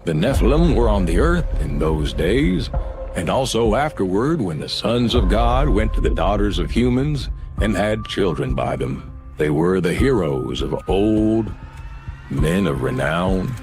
The Nephilim were on the earth in those days, and also afterward when the sons of God went to the daughters of humans and had children by them. They were the heroes of old, men of renown.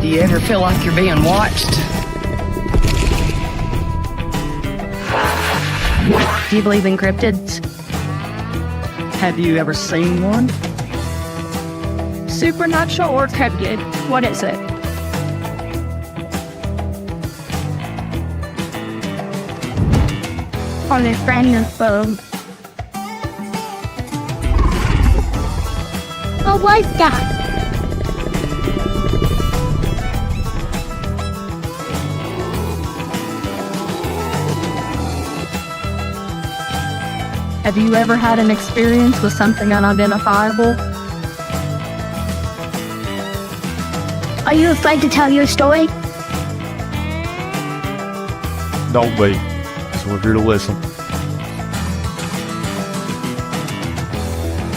Do you ever feel like you're being watched? Do you believe in cryptids? Have you ever seen one? Supernatural or cryptid? What is it? Are they friend or foe? Oh, what's that? Have you ever had an experience with something unidentifiable? Are you afraid to tell your story? Don't be. So we're here to listen.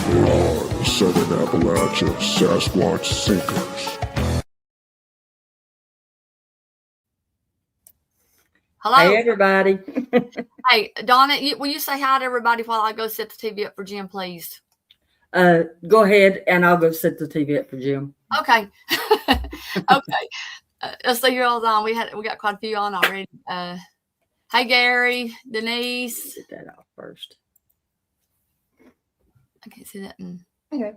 We are the Southern Appalachia Sasquatch Sinkers. Hello. Hey, everybody. Hey, Donna, will you say hi to everybody while I go set the TV up for Jim, please? Go ahead, and I'll go set the TV up for Jim. Okay. Okay. Let's see who all's on. We got quite a few on already. Hey, Gary, Denise. Get that off first. I can't see that. Okay.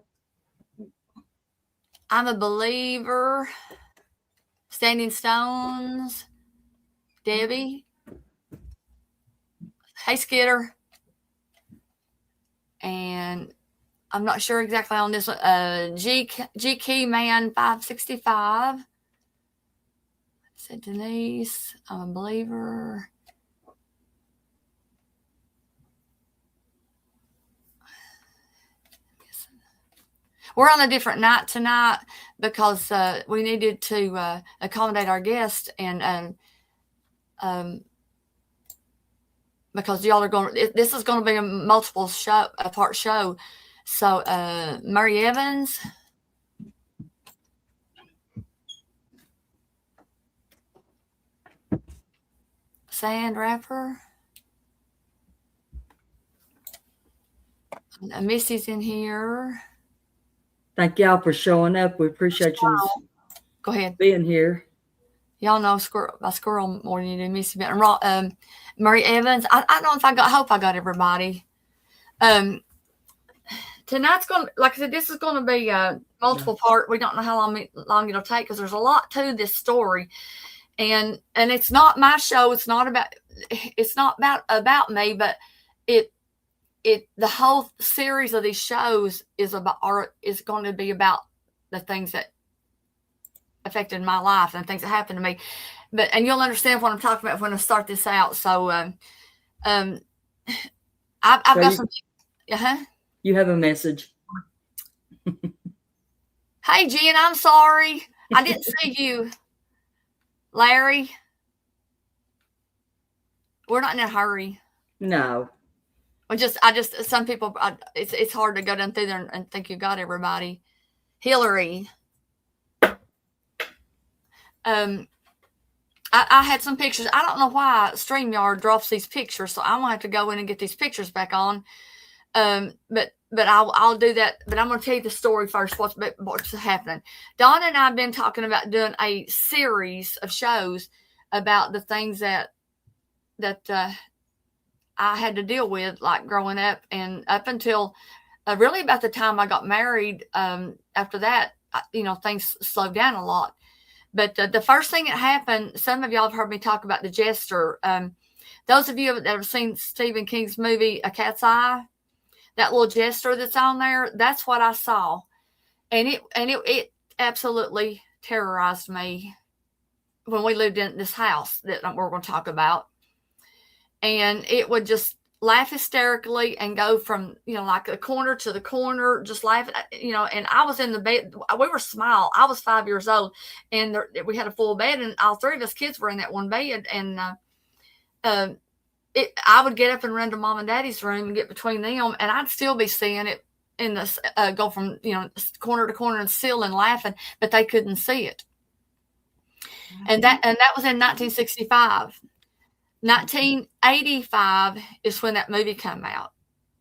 I'm a believer. Standing Stones. Debbie. Hey, Skitter. And I'm not sure exactly on this one. G Key Man 565. Said Denise. I'm a believer. We're on a different night tonight because we needed to accommodate our guests, and because y'all are going. This is going to be a multiple part show. So Murray Evans, Sand Rapper, Missy's in here. Thank y'all for showing up. We appreciate you Go ahead. being here. Y'all know squirrel more than you do Missy. And Murray Evans. I don't know if I hope I got everybody. Tonight's going to, like I said, this is going to be a multiple part. We don't know how long it'll take because there's a lot to this story. And it's not my show. It's not about me, but the whole series of these shows is going to be about the things that affected my life and things that happened to me. And you'll understand what I'm talking about when I start this out. So I've got some. You have a message. Hey, Jen, I'm sorry. I didn't see you. Larry, we're not in a hurry. No. Some people, it's hard to go down through there and think you got everybody. Hillary. I had some pictures. I don't know why StreamYard drops these pictures, so I'm gonna have to go in and get these pictures back on. But I'll do that. But I'm gonna tell you the story first. What's happening? Donna and I have been talking about doing a series of shows about the things that I had to deal with, like growing up and up until really about the time I got married. After that, things slowed down a lot. But the first thing that happened, some of y'all have heard me talk about the Jester. Those of you that have seen Stephen King's movie, A Cat's Eye, that little Jester that's on there, that's what I saw. And it absolutely terrorized me when we lived in this house that we're going to talk about. And it would just, laugh hysterically and go from, like the corner to the corner, just laughing, and I was in the bed. We were small. I was 5 years old, and we had a full bed, and all three of us kids were in that one bed. And I would get up and run to mom and daddy's room and get between them, and I'd still be seeing it in the go from corner to corner and still and laughing, but they couldn't see it. And that was in 1965. 1985 is when that movie came out.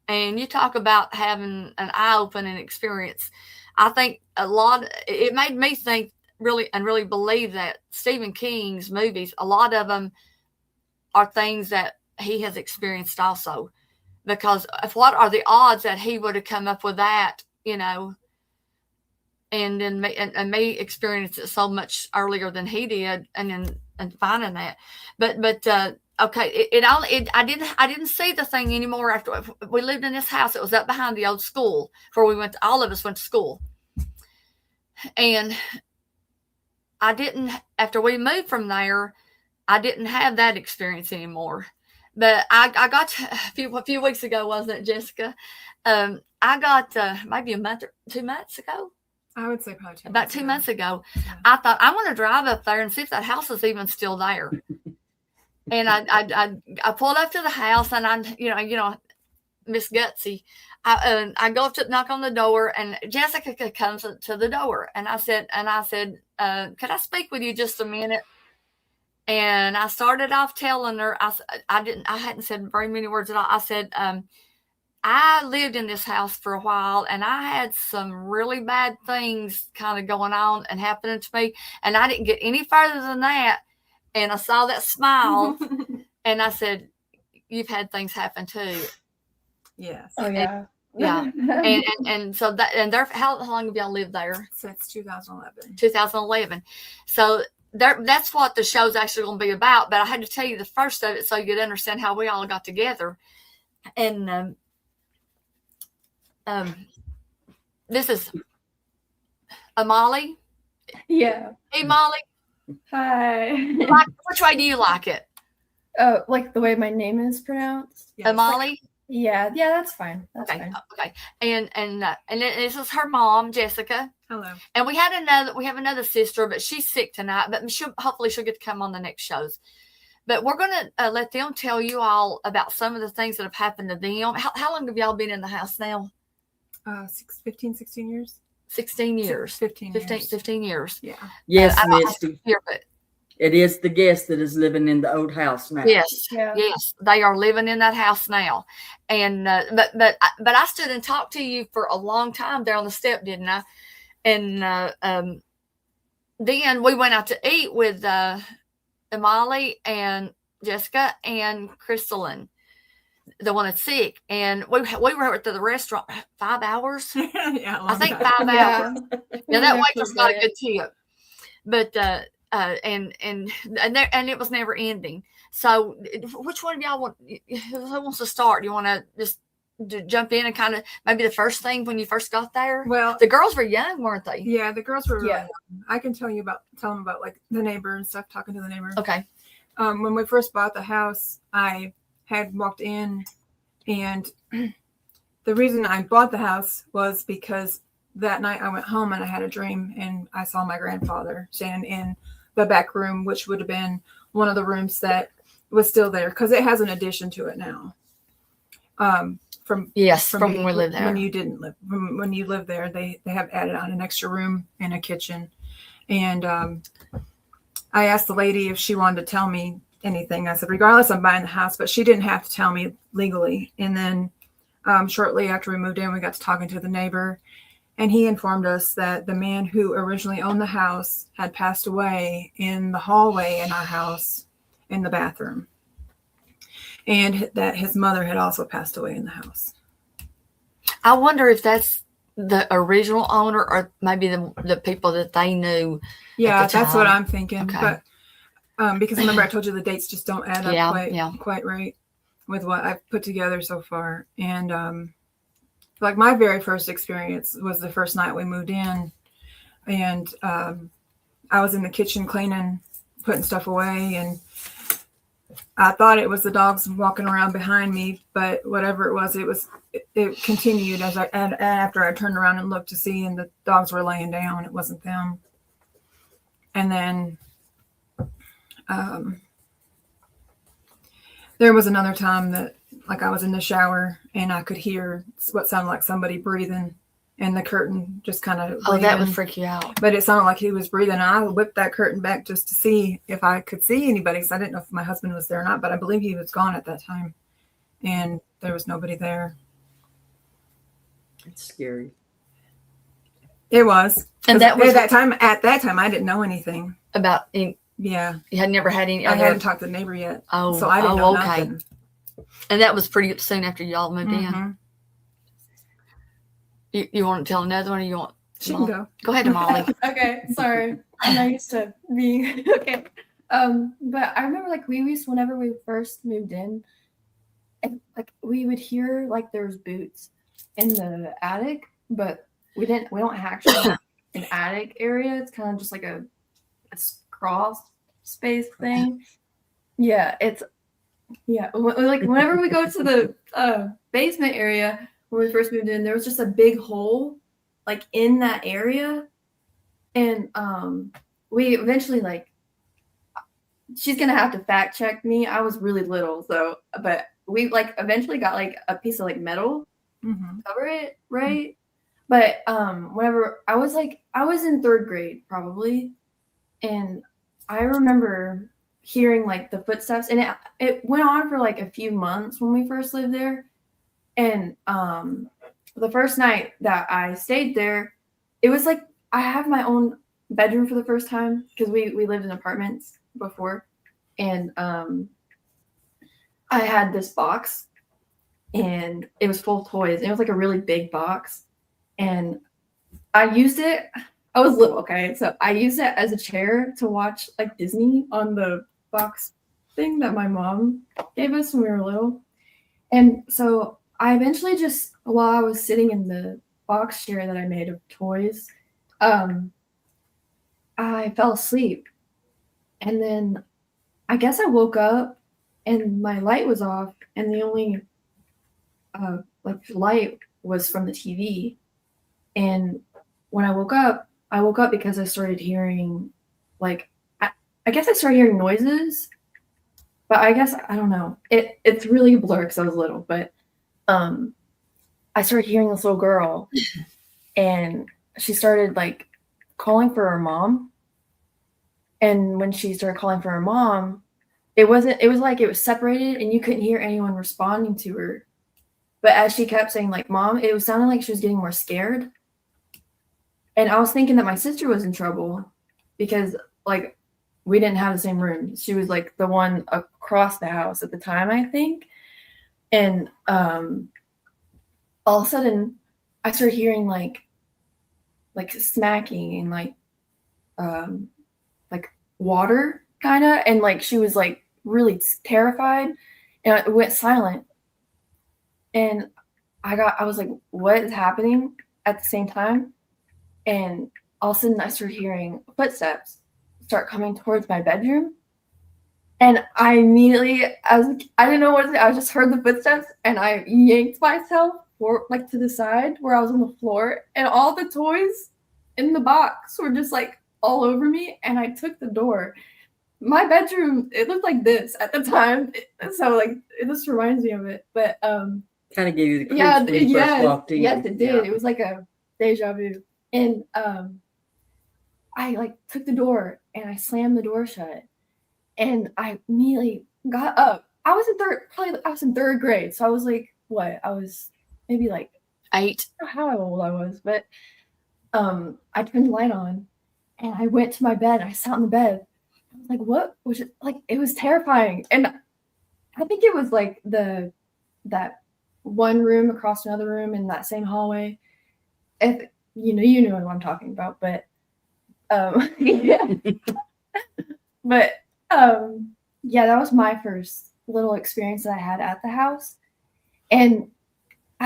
And you talk about having an eye-opening experience. I think it made me think really believe that Stephen King's movies, a lot of them are things that he has experienced also. Because what are the odds that he would have come up with that, and then me experience it so much earlier than he did, and finding that. But okay, I didn't see the thing anymore after we lived in this house. It was up behind the old school where all of us went to school. And after we moved from there, I didn't have that experience anymore. But I got a few weeks ago, wasn't it, Jessica? I got maybe a month or 2 months ago. I would say probably about 2 months ago. Yeah. I thought I want to drive up there and see if that house is even still there. And I pulled up to the house, and I Miss Gutsy. I go up to knock on the door, and Jessica comes to the door, and I said, could I speak with you just a minute? And I started off telling her, I hadn't said very many words at all. I said, I lived in this house for a while, and I had some really bad things kind of going on and happening to me. And I didn't get any further than that. And I saw that smile, and I said, you've had things happen too. Yes. Oh, yeah. Yeah. and so how long have y'all lived there? Since 2011. 2011. So that's what the show's actually going to be about. But I had to tell you the first of it so you could understand how we all got together. And this is Amali. Yeah. Hey, Molly. Hi. Which way do you like it? Oh, like the way my name is pronounced? Yes. Amali? Yeah, that's fine. That's Okay. fine. Okay. And this is her mom, Jessica. Hello. And we have another sister, but she's sick tonight. But hopefully she'll get to come on the next shows. But we're going to let them tell you all about some of the things that have happened to them. How long have y'all been in the house now? 15, 16 years. 16 years. 15 years. Yeah. Yes, I don't have Misty. to hear, but It is the guest that is living in the old house now. yes, Yeah. yes, they are living in that house now. And but I stood and talked to you for a long time there on the step, didn't I? And then we went out to eat with Amali and Jessica and Crystalline, the one that's sick. And we were at the restaurant 5 hours. Yeah. I think 5 Yeah. hours. Yeah, that waitress got a good tip. But and it was never ending. So which one of y'all who wants to start? Do you want to just jump in and kind of maybe the first thing when you first got there? Well, The girls were young, weren't they? yeah, the girls were. Yeah. I can tell them about like the neighbor and stuff. Talking to the neighbor. Okay. When we first bought the house, I had walked in, and the reason I bought the house was because that night I went home and I had a dream, and I saw my grandfather standing in the back room, which would have been one of the rooms that was still there because it has an addition to it now. From when we lived there. When you didn't live, when you lived there, they have added on an extra room and a kitchen. And I asked the lady if she wanted to tell me anything. I said, regardless, I'm buying the house, but she didn't have to tell me legally. And then shortly after we moved in, we got to talking to the neighbor, and he informed us that the man who originally owned the house had passed away in the hallway in our house in the bathroom. And that his mother had also passed away in the house. I wonder if that's the original owner or maybe the people that they knew. Yeah, at the that's what time. I'm thinking. Okay. But because remember I told you the dates just don't add up Yeah, quite right with what I've put together so far. And like my very first experience was the first night we moved in, and I was in the kitchen cleaning, putting stuff away, and I thought it was the dogs walking around behind me, but whatever it continued and after I turned around and looked to see, and the dogs were laying down. It wasn't them. And then there was another time that like I was in the shower and I could hear what sounded like somebody breathing, and the curtain just kind of Oh, that would freak you out. but it sounded like he was breathing. And I whipped that curtain back just to see if I could see anybody, because I didn't know if my husband was there or not, but I believe he was gone at that time, and there was nobody there. It's scary. It was. And that was at that time I didn't know anything. about Yeah. you had never had any I other. hadn't talked to the neighbor yet. Oh, so I didn't know okay. nothing. And that was pretty soon after y'all moved in. Mhm. You want to tell another one, or you want? She can go. Go ahead, Molly. Okay, sorry. I'm not used to being okay. But I remember like whenever we first moved in, and like we would hear like there was boots in the attic, but we don't actually have an attic area. It's kind of just like a crawl space thing. Yeah, like whenever we go to the basement area when we first moved in, there was just a big hole like in that area, and we eventually like she's gonna have to fact check me. I was really little, so but we like eventually got like a piece of like metal Mm-hmm. cover it, right? But whenever I was in 3rd grade probably, and I remember hearing like the footsteps, and it went on for like a few months when we first lived there. And the first night that I stayed there, it was like I have my own bedroom for the first time, because we lived in apartments before, and I had this box, and it was full of toys. It was like a really big box, and I used it. I was little, okay, so I used it as a chair to watch like Disney on the box thing that my mom gave us when we were little. And so I eventually just, while I was sitting in the box chair that I made of toys, I fell asleep. And then I guess I woke up and my light was off, and the only light was from the TV. And when I woke up because I started hearing I guess I started hearing noises, but I guess I don't know. It's really a blur because I was little, but I started hearing this little girl, and she started like calling for her mom. And when she started calling for her mom, it was like it was separated and you couldn't hear anyone responding to her. But as she kept saying like mom, it was sounding like she was getting more scared. And I was thinking that my sister was in trouble because like we didn't have the same room. She was like the one across the house at the time, I think. And all of a sudden I started hearing like smacking and like water kind of, and like she was like really terrified, and it went silent. And I was like, what is happening at the same time? And all of a sudden I started hearing footsteps start coming towards my bedroom. And I immediately, I didn't know what to do. I just heard the footsteps and I yanked myself to the side where I was on the floor, and all the toys in the box were just like all over me. And I took the door. My bedroom, it looked like this at the time. So like, this reminds me of it. But Kind of gave you the creeps yeah, when you first walked in. yes, it did. Yeah. It was like a deja vu. And I like took the door and I slammed the door shut, and I immediately got up. I was in 3rd grade, so I was like, what? I was maybe like 8. I don't know how old I was, but I turned the light on and I went to my bed. And I sat on the bed. I was like, what was it? Like, it was terrifying. And I think it was like that one room across another room in that same hallway. If you know what I'm talking about, but yeah. But yeah, that was my first little experience that I had at the house. And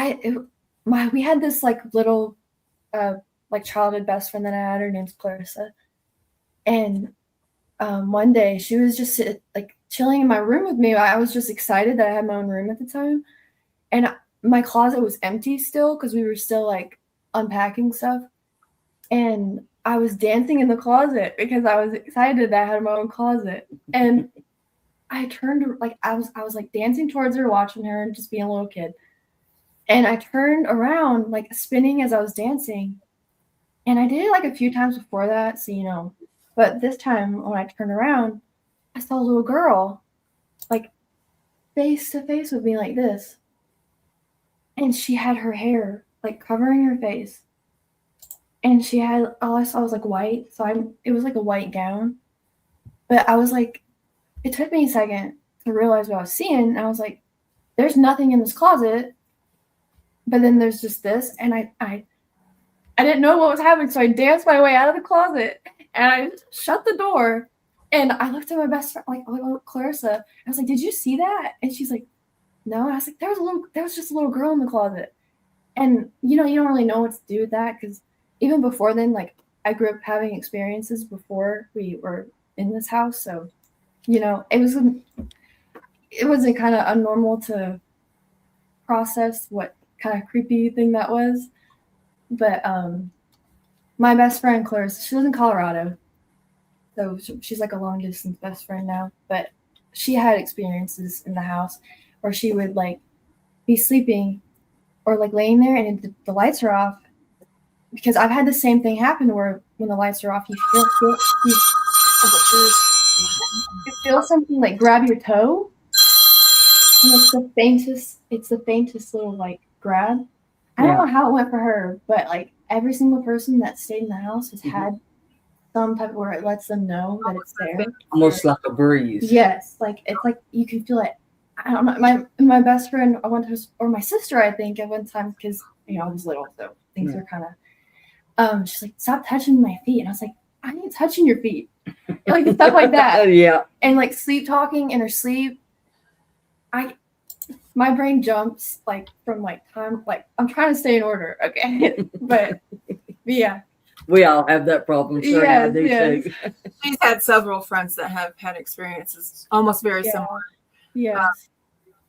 we had this like little like childhood best friend that I had. Her name's Clarissa. And one day she was just chilling in my room with me. I was just excited that I had my own room at the time. And my closet was empty still because we were still like unpacking stuff. And I was dancing in the closet because I was excited that I had my own closet. And I turned like I was like dancing towards her, watching her and just being a little kid. And I turned around, like spinning as I was dancing. And I did it like a few times before that, so you know. But this time when I turned around, I saw a little girl, like face to face with me like this. And she had her hair like covering her face. And she had, all I saw was like white. So it was like a white gown. But I was like, it took me a second to realize what I was seeing. And I was like, there's nothing in this closet. But then there's just this. And I didn't know what was happening. So I danced my way out of the closet and I shut the door. And I looked at my best friend, like Clarissa. I was like, did you see that? And she's like, no. And I was like, there was just a little girl in the closet. And, you know, you don't really know what to do with that because even before then, like, I grew up having experiences before we were in this house. So, you know, it wasn't kind of unnormal to process what kind of creepy thing that was. But my best friend, Clarissa, she lives in Colorado. So she's like a long distance best friend now. But she had experiences in the house where she would like be sleeping or like laying there and the lights are off. Because I've had the same thing happen where when the lights are off, you feel something like grab your toe. And it's the faintest little like grab. I don't know how it went for her, but like every single person that stayed in the house has had some type of where it lets them know that it's there. Almost like a breeze. Yes, like it's like you can feel it. I don't know. My best friend, I went to, or my sister, I think, at one time because you know I was little, so things were kind of. She's like, stop touching my feet, and I was like, I ain't touching your feet, like stuff like that. Yeah. And like sleep talking in her sleep, my brain jumps like from like time, like I'm trying to stay in order, okay, but yeah. We all have that problem. Sure, I do too. She's had several friends that have had experiences almost very similar. Yeah.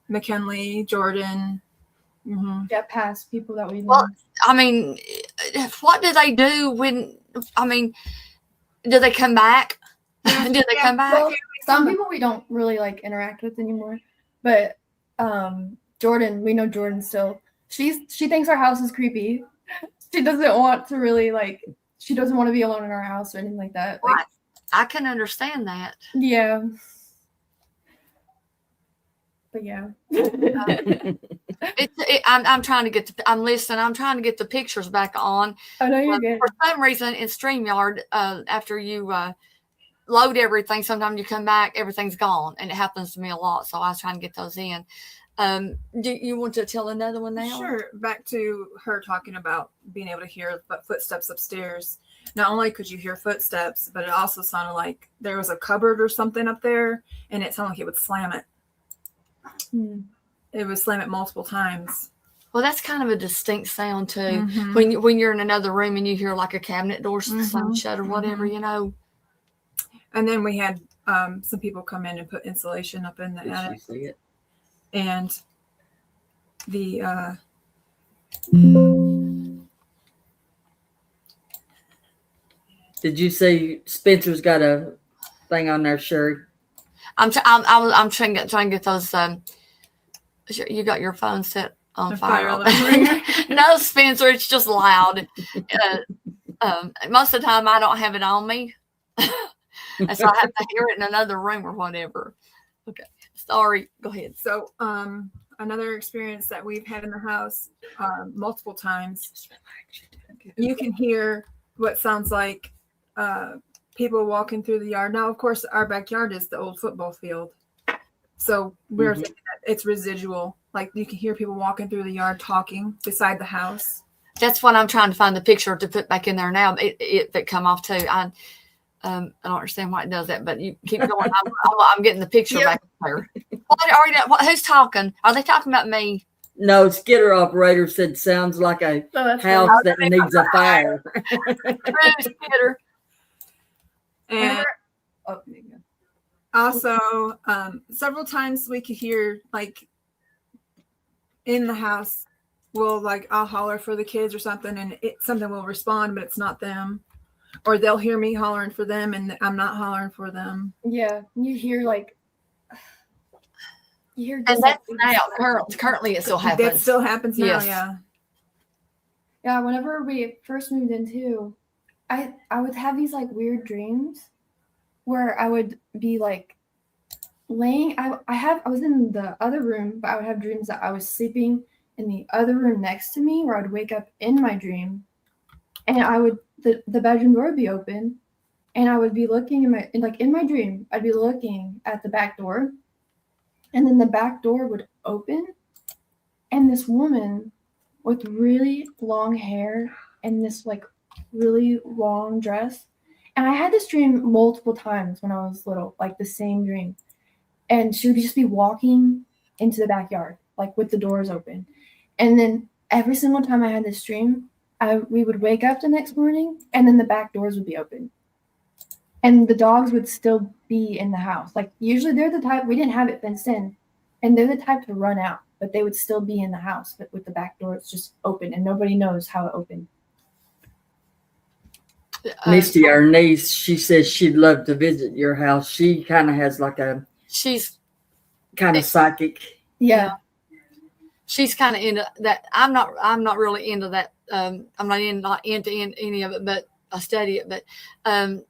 McKinley, Jordan. Mm-hmm. Yeah, past people that we know. Well, I mean, what do they do when? I mean, do they come back? Do they come back? Well, some people we don't really like interact with anymore, but Jordan, we know Jordan still. She thinks our house is creepy. She doesn't want to really like. She doesn't want to be alone in our house or anything like that. Like, I can understand that. Yeah. But yeah. I'm trying to get I'm listening. I'm trying to get the pictures back on. Oh no, you're good. For some reason in StreamYard, after you load everything, sometimes you come back, everything's gone, and it happens to me a lot. So I was trying to get those in. Do you want to tell another one now? Sure. Back to her talking about being able to hear footsteps upstairs. Not only could you hear footsteps, but it also sounded like there was a cupboard or something up there, and it sounded like it would slam it. It would slam it multiple times. Well, that's kind of a distinct sound too. Mm-hmm. When you're in another room and you hear like a cabinet door slam shut or whatever, you know. And then we had some people come in and put insulation up in the attic. And the Did you say Spencer's got a thing on there, Sherry? I'm trying to get those. You got your phone set on fire. No, Spencer, it's just loud. Most of the time, I don't have it on me, and so I have to hear it in another room or whatever. Okay, sorry. Go ahead. So, another experience that we've had in the house multiple times. You can hear what sounds like people walking through the yard. Now, of course, our backyard is the old football field. So we're thinking that it's residual. Like you can hear people walking through the yard talking beside the house. That's what I'm trying to find the picture to put back in there now. It come off too. I don't understand why it does that, but you keep going. I'm getting the picture back there. Who's talking? Are they talking about me? No, Skitter operator said sounds like a house that needs a fire. Skitter. And Also, several times we could hear like in the house, I'll holler for the kids or something, and something will respond, but it's not them. Or they'll hear me hollering for them, and I'm not hollering for them. Yeah, you hear And just, that's like, now currently it still That happens. still happens now. Yes. Yeah. Yeah, whenever we first moved in too, I would have these like weird dreams where I would be like laying. I was in the other room, but I would have dreams that I was sleeping in the other room next to me, where I would wake up in my dream, and the bedroom door would be open, and I would be looking in my dream, I'd be looking at the back door, and then the back door would open, and this woman with really long hair and this like really long dress. And I had this dream multiple times when I was little, like the same dream. And she would just be walking into the backyard, like with the doors open. And then every single time I had this dream, we would wake up the next morning, and then the back doors would be open. And the dogs would still be in the house. Like usually they're the type, we didn't have it fenced in, and they're the type to run out, but they would still be in the house, but with the back doors just open, and nobody knows how it opened. Misty, our niece, she says she'd love to visit your house. She kind of has like a She's kind of psychic. Yeah. she's kind of into that. I'm not really into that. I'm not into any of it, but I study it. But I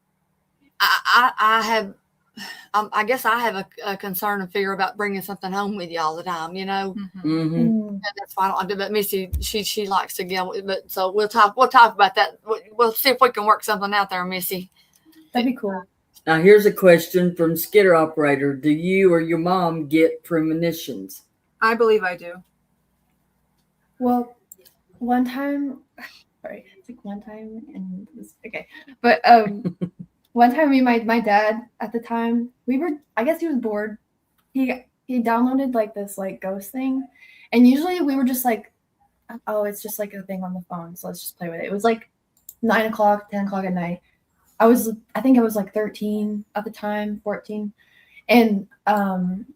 guess I have a concern and fear about bringing something home with you all the time, you know. Mm-hmm. And that's why I don't do. But Missy, she likes to go. But so we'll talk about that. We'll see if we can work something out there, Missy. That'd be cool. Now here's a question from Skidder Operator. Do you or your mom get premonitions? I believe I do. Well, one time, sorry, it's like one time, and okay, but one time my dad at the time, I guess he was bored. He downloaded like this like ghost thing, and usually we were just like, oh, it's just like a thing on the phone, so let's just play with it. It was like 9 o'clock, 10 o'clock at night. I think I was like 13 at the time, 14, and when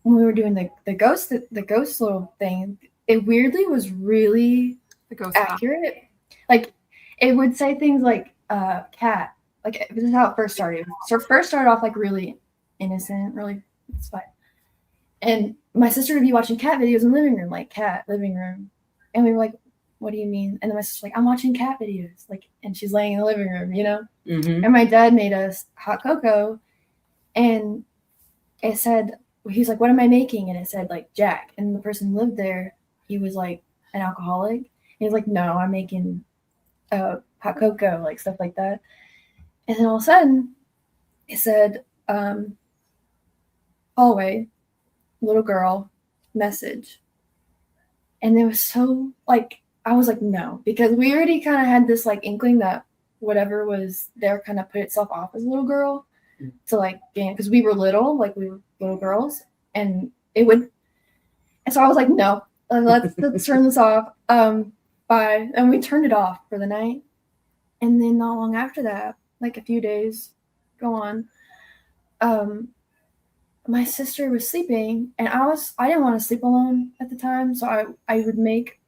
we were doing the ghost little thing, it weirdly was really The ghost accurate. Like it would say things like cat. Like this is how it first started. So it first started off like really innocent, really it's fine. And my sister would be watching cat videos in the living room, like cat living room. And we were like, what do you mean? And then my sister's like, I'm watching cat videos. Like, and she's laying in the living room, you know? Mm-hmm. And my dad made us hot cocoa, and it said, he's like, what am I making? And it said like Jack. And the person who lived there, he was like an alcoholic. And he's like, no, I'm making hot cocoa, like stuff like that. And then all of a sudden, it said, hallway, little girl, message. And it was so like, I was like, no, because we already kind of had this like inkling that whatever was there kind of put itself off as a little girl to like, because we were little, like we were little girls, and it would, and so I was like, no, let's turn this off. Bye. And we turned it off for the night. And then not long after that, like a few days go on, my sister was sleeping, and I didn't want to sleep alone at the time, so I would make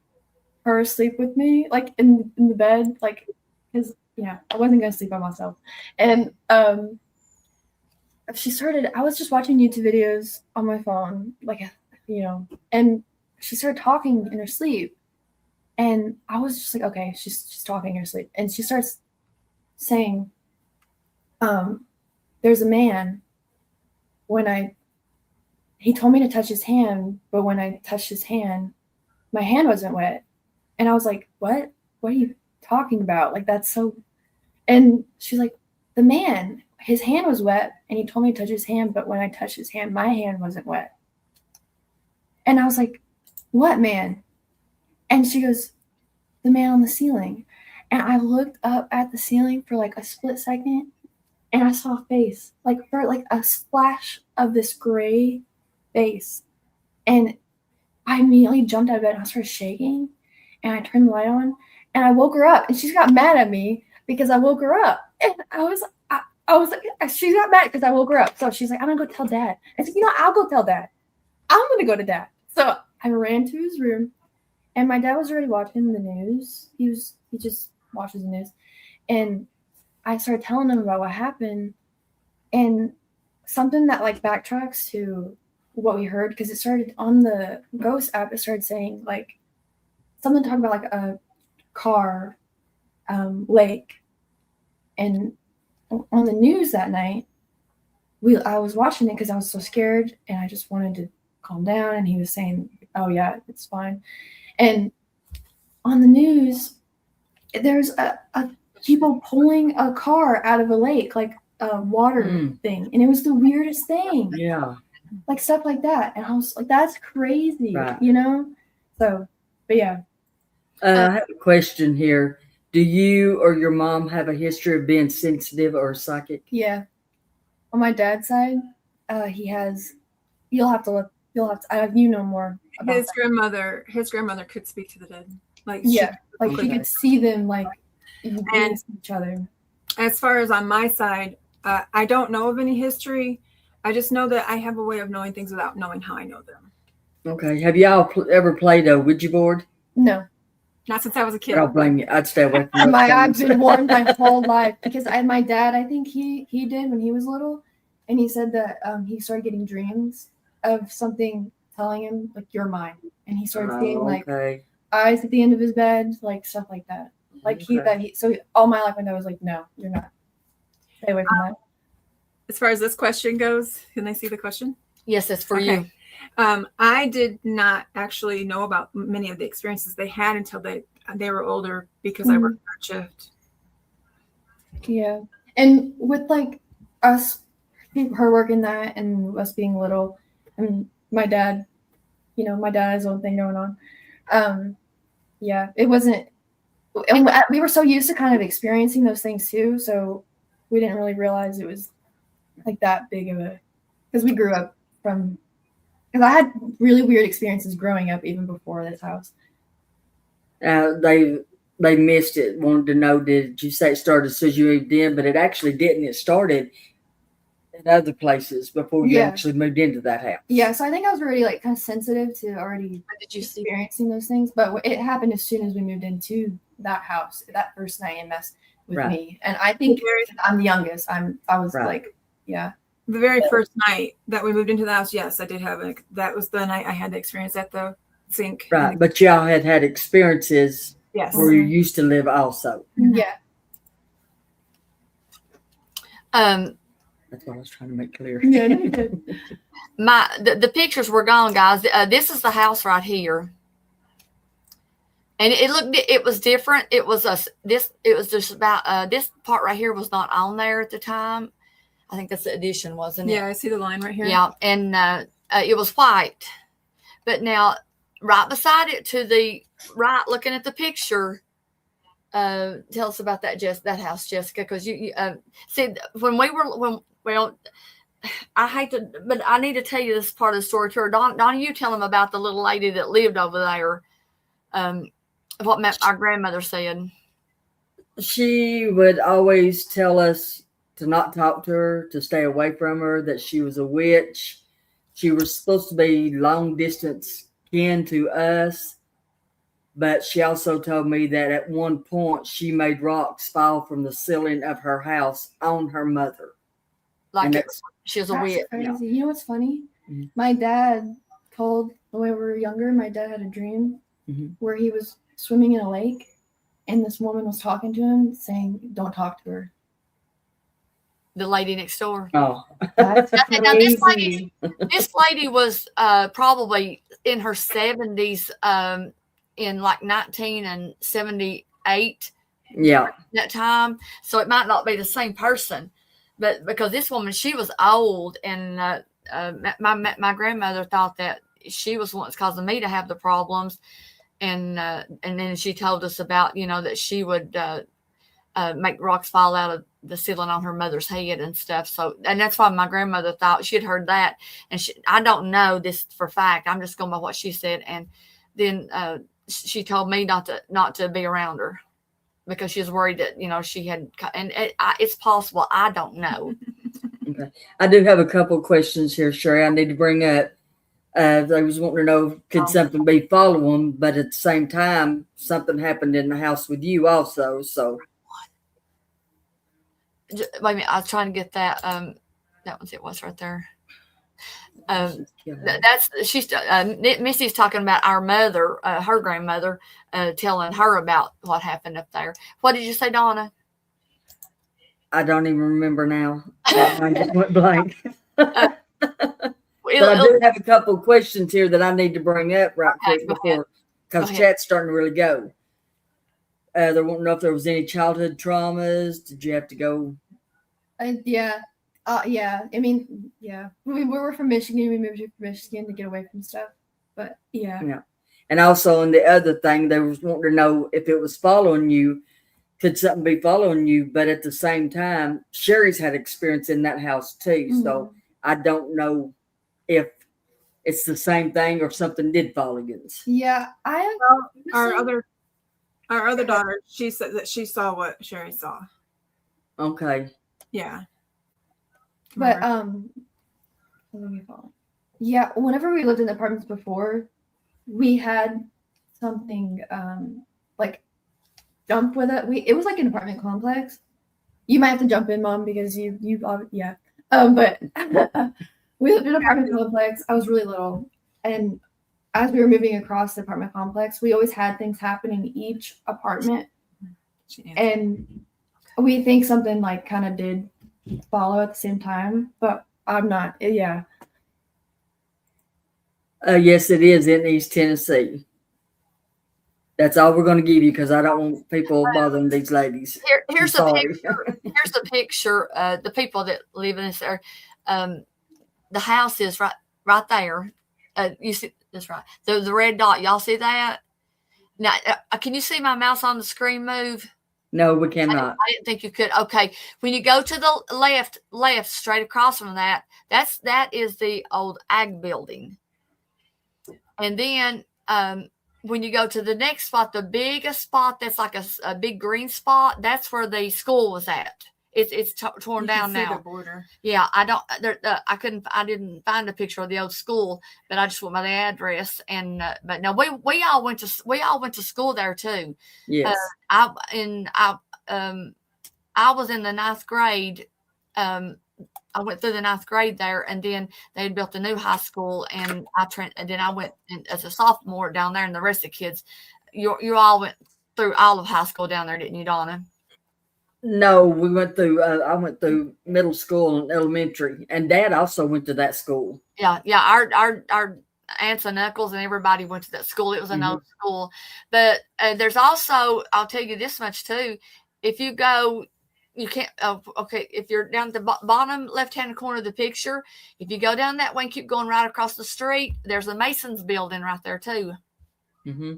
her sleep with me, like in the bed, like, because I wasn't gonna sleep by myself. And I was just watching YouTube videos on my phone, like, and she started talking in her sleep, and I was just like, okay, she's talking in her sleep, and she starts saying, there's a man, he told me to touch his hand, but when I touched his hand, my hand wasn't wet. And I was like, what are you talking about? Like, that's so, and she's like, the man, his hand was wet, and he told me to touch his hand, but when I touched his hand, my hand wasn't wet. And I was like, what man? And she goes, the man on the ceiling. And I looked up at the ceiling for like a split second, and I saw a face, like for like a splash of this gray face. And I immediately jumped out of bed, and I started shaking, and I turned the light on, and I woke her up, and she got mad at me because I woke her up. And I I was like, she got mad because I woke her up. So she's like, I'm gonna go tell Dad. I said, I'll go tell Dad. I'm gonna go to Dad. So I ran to his room, and my dad was already watching the news. He just watches the news, and I started telling him about what happened, and something that like backtracks to what we heard, because it started on the Ghost app. It started saying like something talking about like a car, lake, and on the news that night, I was watching it because I was so scared and I just wanted to calm down. And he was saying, "Oh yeah, it's fine." And on the news, there's a people pulling a car out of a lake, like a water thing, and it was the weirdest thing. Yeah. Like stuff like that, and I was like, "That's crazy," Right. So, but yeah. I have a question here. Do you or your mom have a history of being sensitive or psychic? Yeah. On my dad's side, he has. You'll have to look. You know more about His that. grandmother could speak to the dead. Like Yeah, like Okay. he could see them, like And- and each other. As far as on my side, I don't know of any history. I just know that I have a way of knowing things without knowing how I know them. Okay. Have y'all ever played a Ouija board? No, Not since I was a kid. I don't blame you. I'd stay away from I've been warned my whole life because my dad, I think he did when he was little, and he said that he started getting dreams of something telling him like you're mine, and he started seeing like okay. eyes at the end of his bed, like stuff like that. Like Okay. so all my life my dad was like, no, you're not. Stay away from that. As far as this question goes, can they see the question? Yes, it's for Okay. you. I did not actually know about many of the experiences they had until they were older because I worked third shift. Yeah. And with like us, her working that and us being little, and my dad, my dad has his own thing going on. Yeah, it wasn't, and we were so used to kind of experiencing those things too. So we didn't really realize it was like that big of a, because we grew up because I had really weird experiences growing up even before this house. They missed it. Wanted to know, did you say it started as soon as you moved in? But it actually didn't. It started in other places before you Yeah. actually moved into that house. Yeah, so I think I was already like kind of sensitive to already Did you see? experiencing those things, but it happened as soon as we moved into that house that first night and messed with Right. me. And I think I'm the youngest. I was Right. like, yeah. The very first night that we moved into the house, yes, I did have that was the night I had the experience at the sink. Right. But y'all had experiences Yes. where you used to live also. Yeah. That's what I was trying to make clear. Yeah, no, you did. The pictures were gone, guys. This is the house right here, and it was different. It was just about this part right here was not on there at the time. I think that's the addition, wasn't it? Yeah, I see the line right here. Yeah, and it was white, but now right beside it to the right, looking at the picture. Tell us about that house, Jessica, because you see when I hate to, but I need to tell you this part of the story to her. Donna, you tell them about the little lady that lived over there. What our grandmother said. She would always tell us to not talk to her, to stay away from her, that she was a witch. She was supposed to be long distance kin to us. But she also told me that at one point she made rocks fall from the ceiling of her house on her mother. Like And she was a That's witch. crazy. You know what's funny? Mhm. My dad told when we were younger, my dad had a dream Mhm. where he was swimming in a lake and this woman was talking to him saying, "Don't talk to her." The lady next door. Oh, That's Now, this crazy. This lady was probably in her 70s, in like 1978. yeah. That time, so it might not be the same person, but because this woman, she was old, and my grandmother thought that she was the one that's causing me to have the problems, and then she told us about that she would make rocks fall out of the ceiling on her mother's head and stuff. So, and that's why my grandmother thought she had heard that, and I don't know this for fact. I'm just going by what she said, and then she told me not to be around her. because she was worried that she had, and it's possible. I don't know. Okay. I do have a couple of questions here, Sherry. I need to bring up. They was wanting to know, could something be following, but at the same time, something happened in the house with you also. So, Wait a minute, I was trying to get that. That was it. Was right there. Missy's talking about our mother, her grandmother, telling her about what happened up there. What did you say, Donna? I don't even remember now. I just went blank. But I do have a couple of questions here that I need to bring up right quick before, because chat's starting to really go. They want to know if there was any childhood traumas. Did you have to go? Yeah. Yeah. I mean, yeah. We were from Michigan. We moved here from Michigan to get away from stuff. But yeah. Yeah. And also, on the other thing, they was wanting to know if it was following you. Could something be following you? But at the same time, Sherry's had experience in that house too. Mm-hmm. So I don't know if it's the same thing or something did follow you. Yeah. Our other daughter, she said that she saw what Sherry saw. Okay. Yeah. But let me follow. Yeah, whenever we lived in apartments before, we had something like jump with it. It was like an apartment complex. You might have to jump in, Mom, because you yeah. But we lived in an apartment complex. I was really little, and as we were moving across the apartment complex, we always had things happen in each apartment, and we think something like kind of did follow at the same time, but I'm not. Yeah. Yes, it is in East Tennessee. That's all we're going to give you, because I don't want people bothering these ladies. Here's a picture. Here's a picture. The people that live in this area. The house is right there. You see that's right. The red dot. Y'all see that? Now, can you see my mouse on the screen move? No, we cannot. I didn't think you could. Okay. When you go to the left, straight across from that is the old ag building. And then when you go to the next spot, the biggest spot that's like a big green spot, that's where the school was at. It's torn down now. The border. Yeah, I didn't find a picture of the old school, but I just went by the address. And but no, we all went to school there too. Yes. I was in the 9th grade. I went through the 9th grade there, and then they had built a new high school, and then I went as a sophomore down there, and the rest of the kids, you all went through all of high school down there, didn't you, Donna? No, we went through. I went through middle school and elementary, and Dad also went to that school. Yeah. Our aunts and uncles and everybody went to that school. It was an old school, but there's also, I'll tell you this much too. If you go, you can't. Okay, if you're down at the bottom left-hand corner of the picture, if you go down that way and keep going right across the street, there's a Masons building right there too. Mm-hmm.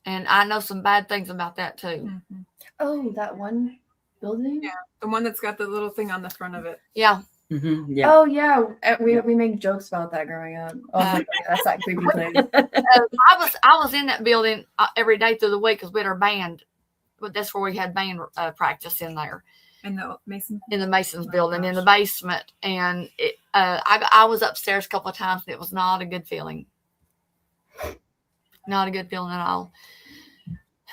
And I know some bad things about that too. Mm-hmm. Oh, that one building? Yeah, the one that's got the little thing on the front of it. Yeah. Mm-hmm. Yeah. Oh yeah, we make jokes about that growing up. Oh my God, that's that creepy thing. I was in that building every day through the week because we had our band. But that's where we had band practice in there. In the Masons building in the basement, and I was upstairs a couple of times, and it was not a good feeling. Not a good feeling at all.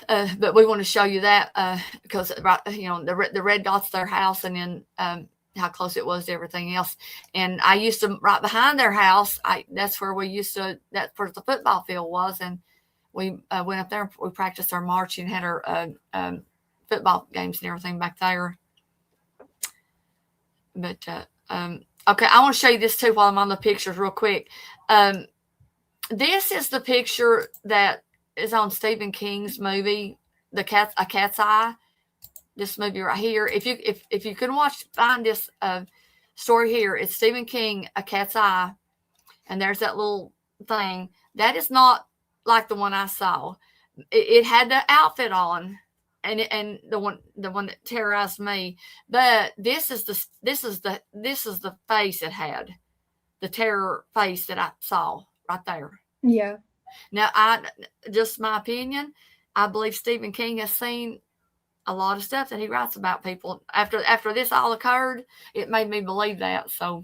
But we want to show you that because the red dot's their house, and then how close it was to everything else. And I used to right behind their house. That's where the football field was, and we went up there and we practiced our marching, had our football games and everything back there. But okay, I want to show you this too while I'm on the pictures real quick. This is the picture that is on Stephen King's movie, A Cat's Eye. This movie right here. If you can find this story here, it's Stephen King, A Cat's Eye, and there's that little thing. That is not like the one I saw. It had the outfit on, and the one that terrorized me. But this is the face it had, the terror face that I saw right there. Yeah. Now, just my opinion, I believe Stephen King has seen a lot of stuff that he writes about people. After this all occurred, it made me believe that. So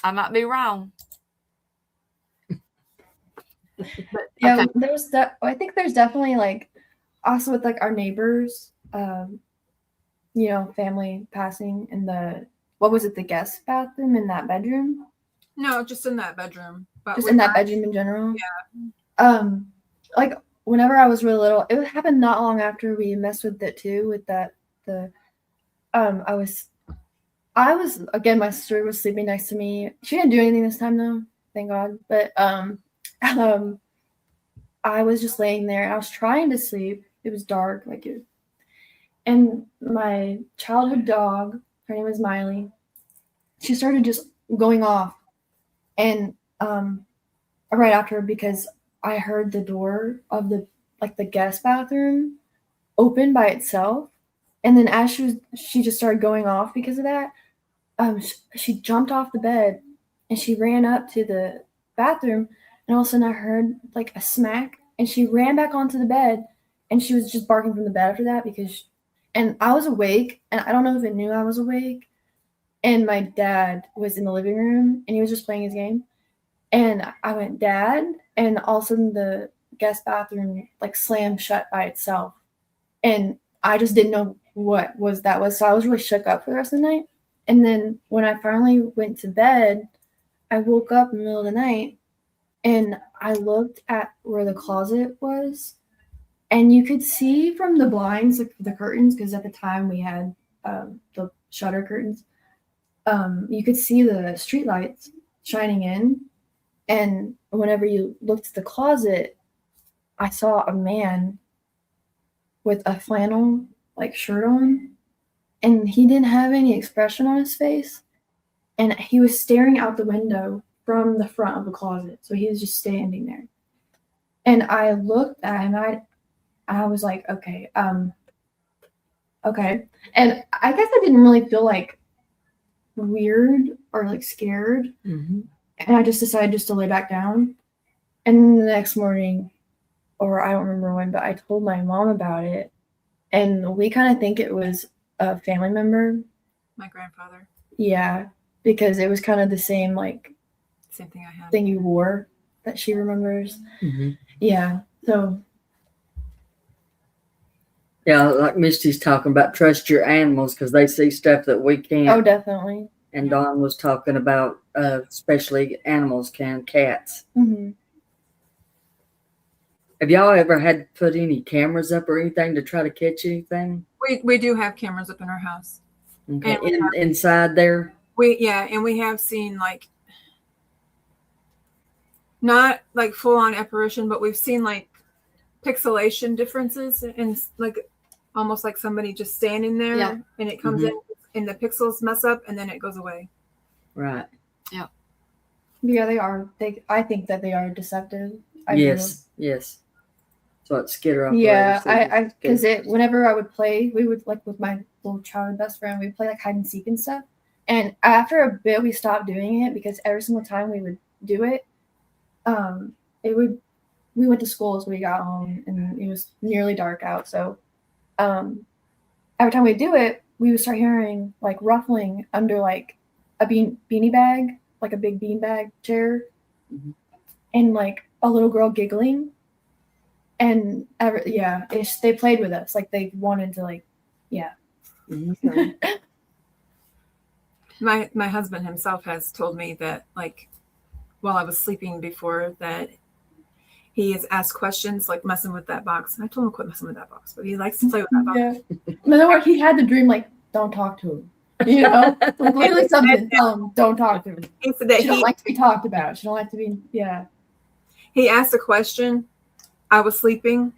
I might be wrong. But, Yeah, okay. there's that. I think there's definitely like also with like our neighbors, you know, family passing in the what was it, the guest bathroom in that bedroom? No, just in that bedroom. But Just we in that got- bedroom in general. Yeah. Like whenever I was really little, it happened not long after we messed with it too. With that, I was again. My sister was sleeping next to me. She didn't do anything this time though, thank God. But I was just laying there. I was trying to sleep. It was dark, and my childhood dog, her name was Miley. She started just going off, and right after because I heard the door of the guest bathroom open by itself, and then as she just started going off because of that. She jumped off the bed and she ran up to the bathroom, and all of a sudden I heard like a smack, and she ran back onto the bed, and she was just barking from the bed after that and I was awake, and I don't know if it knew I was awake, and my dad was in the living room and he was just playing his game, and I went, Dad, and all of a sudden the guest bathroom like slammed shut by itself, and I just didn't know what that was, so I was really shook up for the rest of the night. And then when I finally went to bed, I woke up in the middle of the night and I looked at where the closet was, and you could see from the blinds, like the curtains, because at the time we had the shutter curtains. You could see the street lights shining in, and whenever you looked at the closet, I saw a man with a flannel like shirt on, and he didn't have any expression on his face, and he was staring out the window from the front of the closet. So he was just standing there, and I looked at him. I was like, okay, and I guess I didn't really feel like weird or like scared, and I just decided just to lay back down. And the next morning, or I don't remember when, but I told my mom about it, and we kind of think it was a family member. My grandfather. Yeah, because it was kind of the same Same thing I had. thing you wore that she remembers. Mm-hmm. Yeah, so Yeah, like Misty's talking about trust your animals because they see stuff that we can't. oh, definitely. And Dawn was talking about especially animals can, cats. Hmm. Have y'all ever had to put any cameras up or anything to try to catch anything? We do have cameras up in our house. Okay. And Inside there? And we have seen like not like full on apparition, but we've seen like pixelation differences and like almost like somebody just standing there, Yeah. and it comes in and the pixels mess up and then it goes away. Right. Yeah, they are. I think that they are deceptive. I Yes. Yes. So it's skitter up. Yeah, because whenever I would play, we would like with my little childhood best friend, we'd play like hide and seek and stuff. And after a bit, we stopped doing it because every single time we would do it, we went to school as we got home, and it was nearly dark out. So, every time we do it, we would start hearing like ruffling under like a beanie bag, like a big beanbag chair, and like a little girl giggling. And they played with us, like they wanted to, like, yeah. Okay. My husband himself has told me that like while I was sleeping before that he has asked questions like messing with that box. I told him to quit messing with that box, but he likes to play with that box. Yeah. In other words, he had the dream like, don't talk to him. You know, like literally something. Tell him, don't talk to him. He said that She don't like to be talked about. She don't like to be. Yeah. he asked a question. I was sleeping.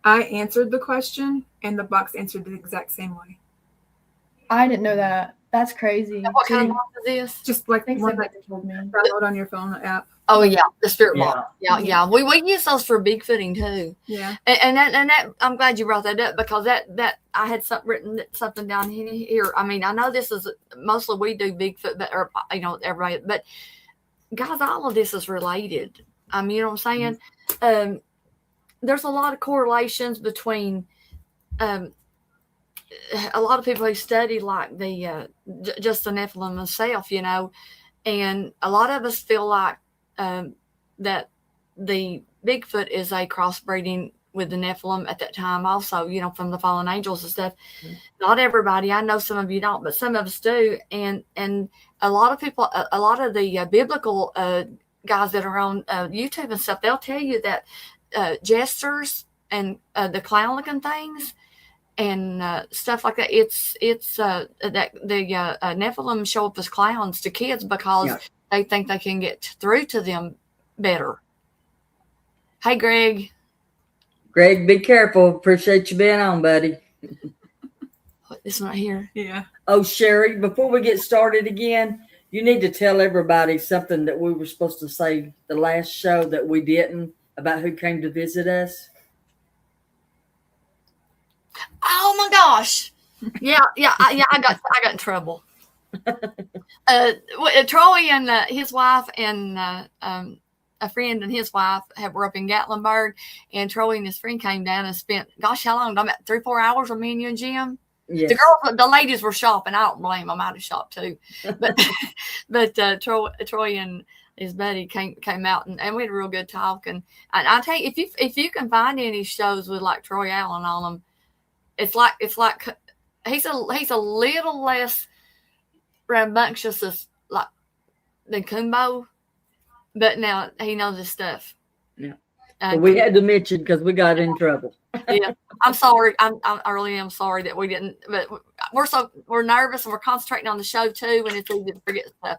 I answered the question, and the box answered the exact same way. I didn't know that. That's crazy. What kind of box is this? Just like I think one somebody that told me. download on your phone app. Oh yeah, the spirit Yeah. box. Yeah. We use those for Bigfooting too. Yeah. And that I'm glad you brought that up because that I had something down here. I mean, I know this is mostly we do Bigfoot, but everybody, but guys, all of this is related. You know what I'm saying? there's a lot of correlations between a lot of people who study like the just the Nephilim themselves, you know, and a lot of us feel like that the Bigfoot is a crossbreeding with the Nephilim at that time also, you know, from the fallen angels and stuff. Not everybody, I know some of you don't, but some of us do. And a lot of people, a lot of the biblical guys that are on YouTube and stuff, they'll tell you that jesters and the clown looking things and stuff like that, it's that the Nephilim show up as clowns to kids because they think they can get through to them better. Hey, Greg. Greg, be careful. Appreciate you being on, buddy. This one right here. Yeah. Oh, Sherry, before we get started again, you need to tell everybody something that we were supposed to say the last show that we didn't about who came to visit us. Oh my gosh. Yeah. I got in trouble. Troy and his wife and a friend and his wife were up in Gatlinburg, and Troy and his friend came down and spent, gosh, how long? About 3-4 hours with me and you and Jim. Yes. The ladies were shopping. I don't blame them. I'd have shopped too. But Troy and his buddy came out and we had a real good talk. And I tell you, if you can find any shows with like Troy Allen on them, it's like he's a little less rambunctious as like than Kumbo, but now he knows his stuff. Yeah. But we had to mention because we got in trouble. Yeah, I'm sorry. I really am sorry that we didn't. But we're nervous and we're concentrating on the show too, and it's easy to forget stuff.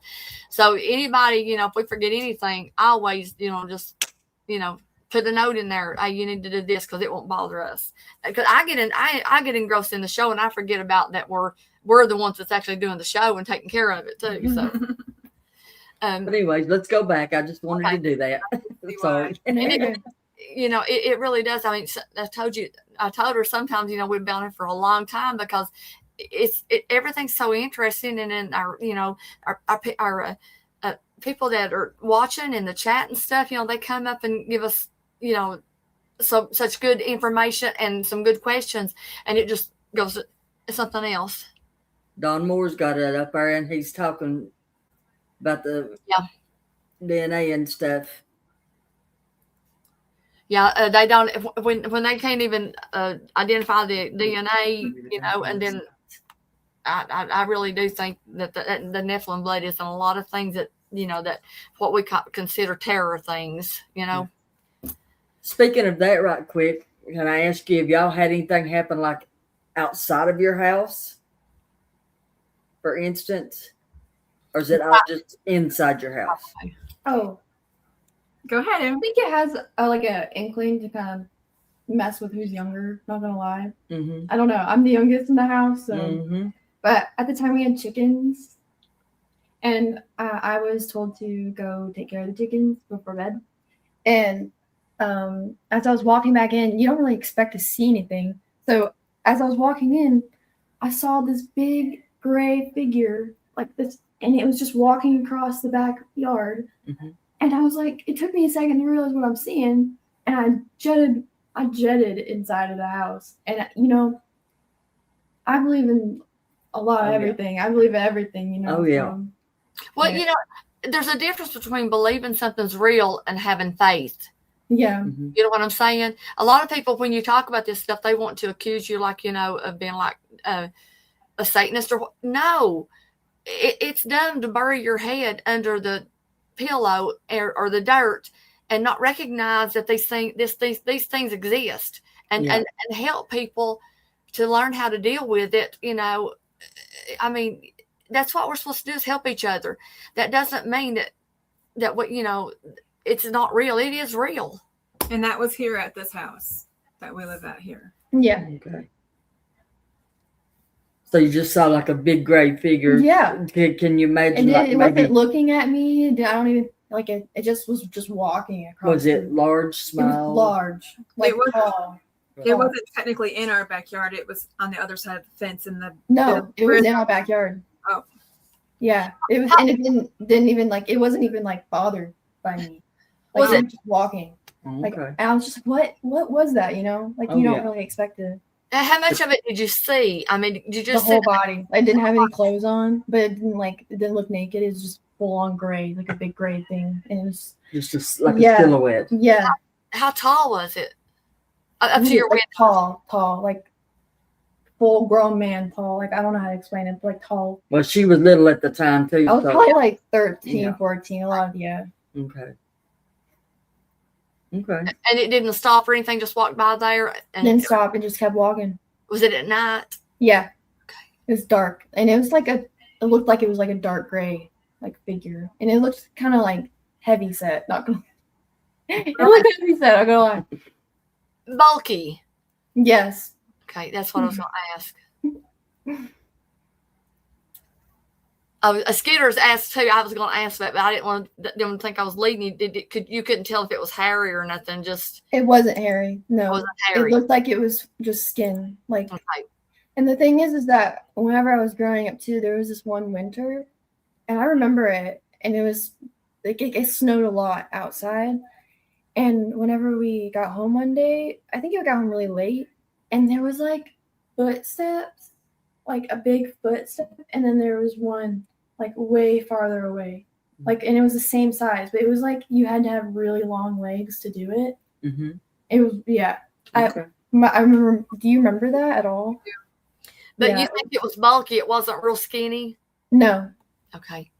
So anybody, you know, if we forget anything, I always, you know, just, you know, put a note in there. Hey, you need to do this because it won't bother us. Because I get engrossed in the show and I forget about that we're the ones that's actually doing the show and taking care of it too. So. But anyways, let's go back. I just wanted to do that. Sorry. You know, it really does. I mean, I told her sometimes, you know, we've been on it for a long time because everything's so interesting. And then our, you know, our people that are watching in the chat and stuff, you know, they come up and give us, you know, such good information and some good questions, and it just goes to something else. Don Moore's got it up there, and he's talking about the DNA and stuff. Yeah, they don't when they can't even identify the DNA, you know. And then I really do think that the Nephilim blood is in a lot of things that, you know, that what we consider terror things, you know. Speaking of that, right quick, can I ask you if y'all had anything happen like outside of your house, for instance, or is it all just inside your house? Oh, Go ahead. I think it has like an inkling to kind of mess with who's younger. Not gonna lie, I don't know. I'm the youngest in the house, so but at the time we had chickens, and I was told to go take care of the chickens before bed. And as I was walking back in, you don't really expect to see anything. So as I was walking in, I saw this big gray figure like this, and it was just walking across the backyard. And I was like, it took me a second to realize what I'm seeing, and I jetted inside of the house. And you know, I believe in a lot of everything. I believe in everything, you know. Oh yeah. Well, you know, there's a difference between believing something's real and having faith. Yeah. You know what I'm saying? A lot of people, when you talk about this stuff, they want to accuse you, like, you know, of being like a Satanist or no. It's dumb to bury your head under the pillow or the dirt and not recognize that these things exist and help people to learn how to deal with it. You know, I mean, that's what we're supposed to do, is help each other. That doesn't mean that what, you know, it's not real. It is real. And that was here at this house that we live at here. Yeah. Okay. So you just saw like a big gray figure. Yeah. Can you imagine? And like it maybe, wasn't looking at me. I don't even like it. It just was just walking across. was it large, small? It was large. Like tall. It wasn't technically in our backyard. It was on the other side of the fence in the. No, it was in our backyard. Oh. Yeah. It was, and it didn't even like, it wasn't even like bothered by me. Like, Was it just walking? Like Okay. I was just like, what was that? You know, like Oh, you don't yeah. really expect it. And how much of it did you see? I mean, did you The just whole sit body. I didn't have any clothes on, but it didn't look naked. It was just full on gray, like a big gray thing. And it was Just like Yeah. a silhouette. yeah, how tall was it? Up to your like window. tall, like full grown man tall. Like I don't know how to explain it, but like tall. Well, she was little at the time too. I was so- probably like 13, Yeah. 14, a lot. Yeah. Okay. Okay. And it didn't stop or anything, just walked by there. And Didn't stop and just kept walking. was it at night? Yeah. Okay. It was dark. And it was it looked like it was like a dark gray like figure. And it looked kind of like heavy set. Not gonna it looked heavy set, I'm gonna lie. Bulky. Yes. Okay, that's what I was going to ask. Skeeter's asked too. I was going to ask that, but I didn't want them to think I was leading you. You couldn't tell if it was hairy or nothing. Just It wasn't hairy. it No. wasn't It hairy. looked like it was just skin. Like Okay. and the thing is that whenever I was growing up too, there was this one winter and I remember it and it was like it snowed a lot outside. And whenever we got home one day, I think we got home really late and there was like footsteps, like a big footstep, and then there was one like way farther away. Like and it was the same size, but it was like you had to have really long legs to do it. Mm-hmm. It was yeah. Okay. I remember. Do you remember that at all? But Yeah. you think it was bulky? It wasn't real skinny? No. Okay.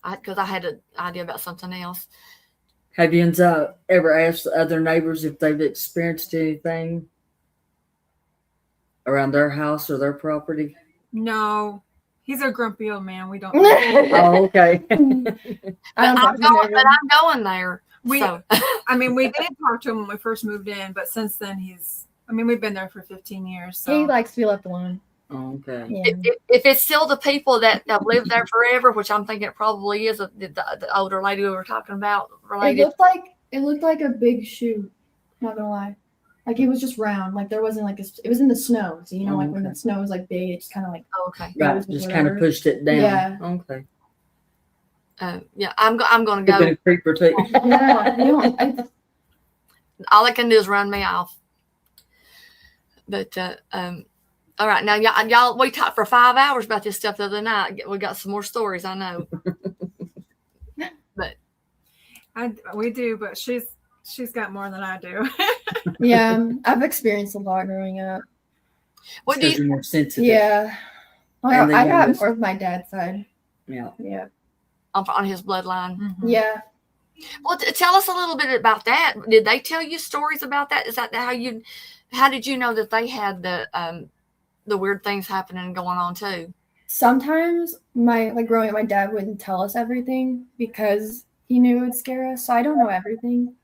Because I had an idea about something else. Have you ever asked the other neighbors if they've experienced anything around their house or their property? No, he's a grumpy old man. We don't. Oh, okay. I don't But talk to him ever. I'm going there. We, So I mean, we did talk to him when we first moved in, but since then we've been there for 15 years. So He likes to be left alone. Oh, okay. Yeah. if it's still the people that have lived there forever, which I'm thinking it probably is, the older lady we were talking about It related. looked like a big shoe. Not gonna lie. Like it was just round. Like there wasn't it was in the snow. So you know, like when Okay. the snow is like big, it just kind of like Oh, okay. Right. goes with Just kind of whatever. pushed it down. Yeah. Okay. Yeah, I'm going to Could have been go. a creeper too. Yeah. You know, All I can do is run me off. But all right, now y'all, we talked for 5 hours about this stuff the other night. We got some more stories, I know. But we do, but she's got more than I do. yeah. I've experienced a lot growing up. what do Because you? you're more sensitive. Yeah. And then I you got listen. more of my dad's side. Yeah. Yeah. On his bloodline. Mhm. Yeah. Well, tell us a little bit about that. Did they tell you stories about that? Is that how did you know that they had the weird things happening and going on too? Sometimes growing up, my dad wouldn't tell us everything because he knew it would scare us. So I don't know everything.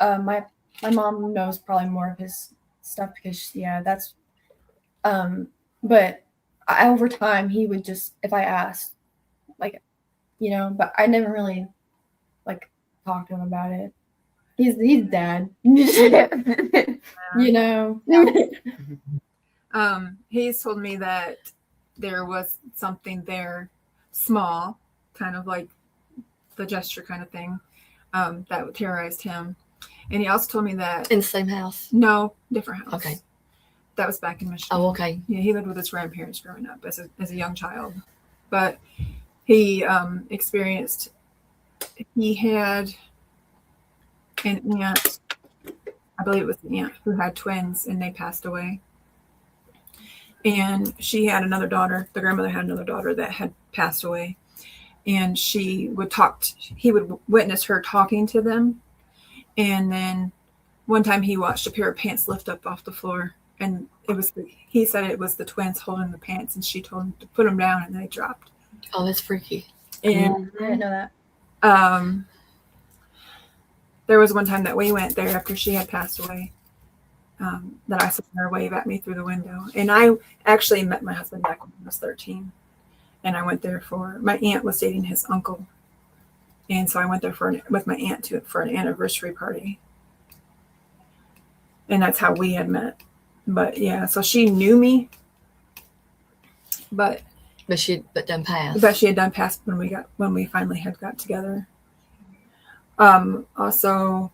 My mom knows probably more of his stuff because that's but over time he would just, if I asked, but I never really talk to him about it. He's dad. You know. He's told me that there was something there small, kind of like the gesture kind of thing, that terrorized him. And he also told me that In the same house? no, different house. Okay. That was back in Michigan. Oh, okay. Yeah, he lived with his grandparents growing up as a young child. But he experienced, he had an aunt, I believe it was the aunt, who had twins and they passed away. And she had another daughter, the grandmother had another daughter that had passed away. And he would witness her talking to them. And then one time he watched a pair of pants lift up off the floor. And he said it was the twins holding the pants, and she told him to put them down, and they dropped. Oh, that's freaky. And I didn't know that. there was one time that we went there after she had passed away, that I saw her wave at me through the window. And I actually met my husband back when I was 13. And I went there my aunt was dating his uncle. And so I went there with my aunt for an anniversary party. And that's how we had met. But yeah, so she knew me, but done passed. But she had done pass when we finally had got together. Also,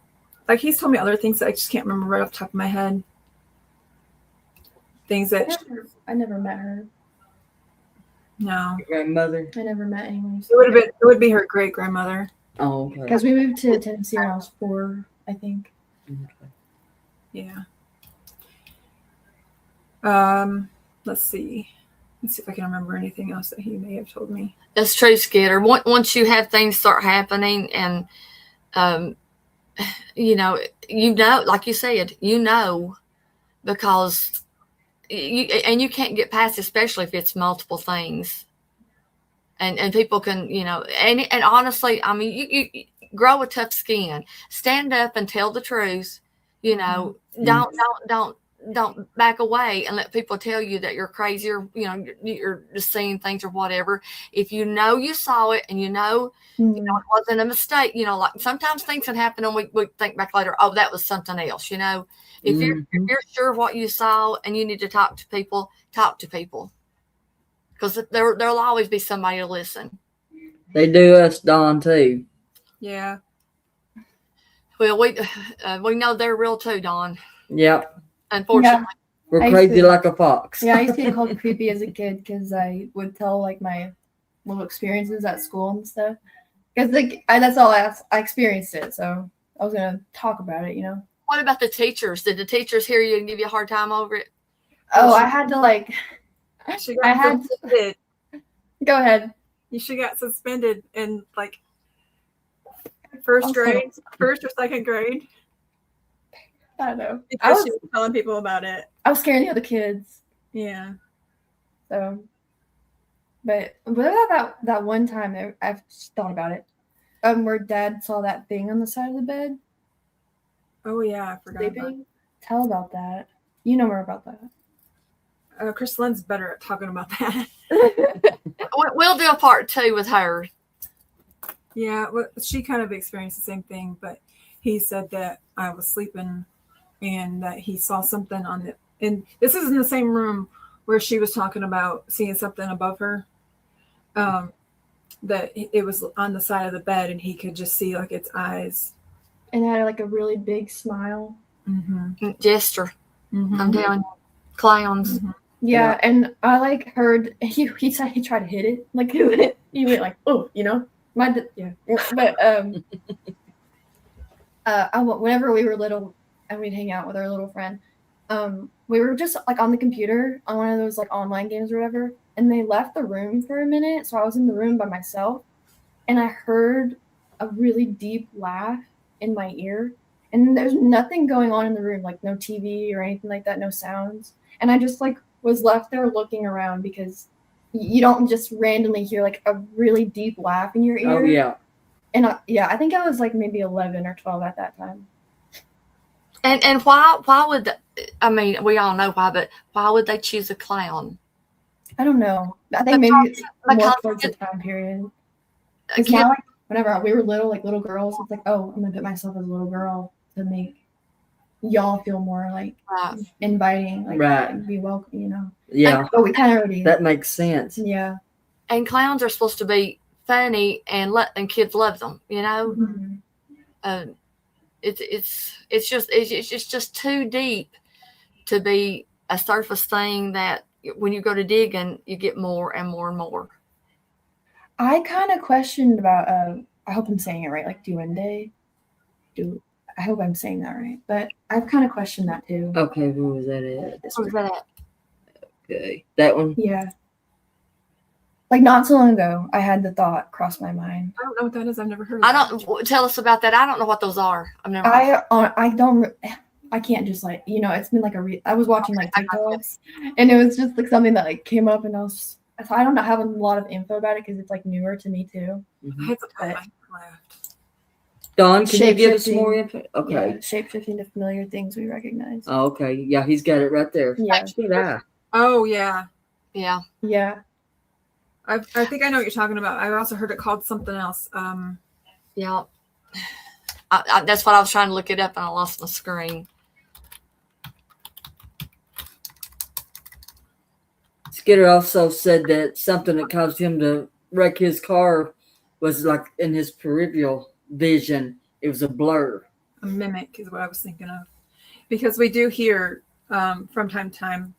like he's told me other things that I just can't remember right off the top of my head. Things that I never met her. no, Grandmother. I never met anyone. it would be her great grandmother. Oh, okay. Because we moved to Tennessee when I was 4, I think. Yeah. Let's see. Let's see if I can remember anything else that he may have told me. That's true, Skitter. Once you have things start happening, and you know, like you said, because you can't get past, especially if it's multiple things, and people can, and honestly, I mean, you grow a tough skin, stand up and tell the truth, don't back away and let people tell you that you're crazy, or you're just seeing things or whatever. If you saw it, and it wasn't a mistake, like sometimes things can happen and we think back later, oh, that was something else. If you're sure what you saw and you need to talk to people, because there'll always be somebody to listen. They do us, Dawn, too. Yeah. Well, we know they're real too, Dawn. Yep. Unfortunately. We're I crazy used to- like a fox. Yeah, I used to get called creepy as a kid because I would tell like my little experiences at school and stuff. Because that's all I experienced it, so I was gonna talk about it, What about the teachers? Did the teachers hear you and give you a hard time over it? Oh, I had to She I got had suspended. go ahead. She got suspended in like first or second grade. I don't know. Because she was telling people about it. I was scaring the other kids. Yeah. So, but what about that one time? I've thought about it. Where Dad saw that thing on the side of the bed. Oh yeah, I forgot about Sleeping. Tell about that. You know more about that. Chris Lynn's better at talking about that. We'll do a part 2 with her. Yeah, well, she kind of experienced the same thing, but he said that I was sleeping and that he saw something and this is in the same room where she was talking about seeing something above her. That it was on the side of the bed and he could just see like its eyes. And had like a really big smile. Mm-hmm. Gesture. Mm-hmm. I'm telling you. Clowns. Mm-hmm. Yeah, and I heard he said he tried to hit it. Like he went like, oh, but whenever we were little and we'd hang out with our little friend, we were just like on the computer on one of those like online games or whatever, and they left the room for a minute, so I was in the room by myself, and I heard a really deep laugh in my ear, and there's nothing going on in the room, like no TV or anything like that, no sounds, and I just was left there looking around because you don't just randomly hear like a really deep laugh in your ear. Oh, yeah. And I think I was like maybe 11 or 12 at that time. And why would we all know why, but why would they choose a clown? I don't know. I think maybe it's more towards the time period. It's not like whenever we were little, like little girls, it's like, oh, I'm gonna put myself as a little girl to make y'all feel more like inviting, like be welcome, Yeah. But we kind of already. That makes sense. Yeah. And clowns are supposed to be funny and kids love them, Mm-hmm. It's just too deep to be a surface thing that when you go to digging, you get more and more and more. I kind of questioned about I hope I'm saying it right, like duende. I hope I'm saying that right, but I've kind of questioned that too. Okay, who was that at? What was that? Okay, that one. Yeah. Like not so long ago, I had the thought cross my mind. I don't know what that is. I've never heard of that. Tell us about that. I don't know what those are. I've never. I can't just it's been like I was watching like TikToks, and it was just like something that like came up, and I don't have a lot of info about it because it's like newer to me too. I had something left. Dawn, can you give us Shape-shifting. more info? Okay. Yeah, shape-shifting to familiar things we recognize. Oh, okay. Yeah, he's got it right there. Yeah. Good eye. Oh yeah. Yeah. Yeah. I think I know what you're talking about. I've also heard it called something else. Yeah. That's what I was trying to look it up, and I lost my screen. Skitter also said that something that caused him to wreck his car was like in his peripheral vision. It was a blur. a mimic is what I was thinking of, because we do hear from time to time,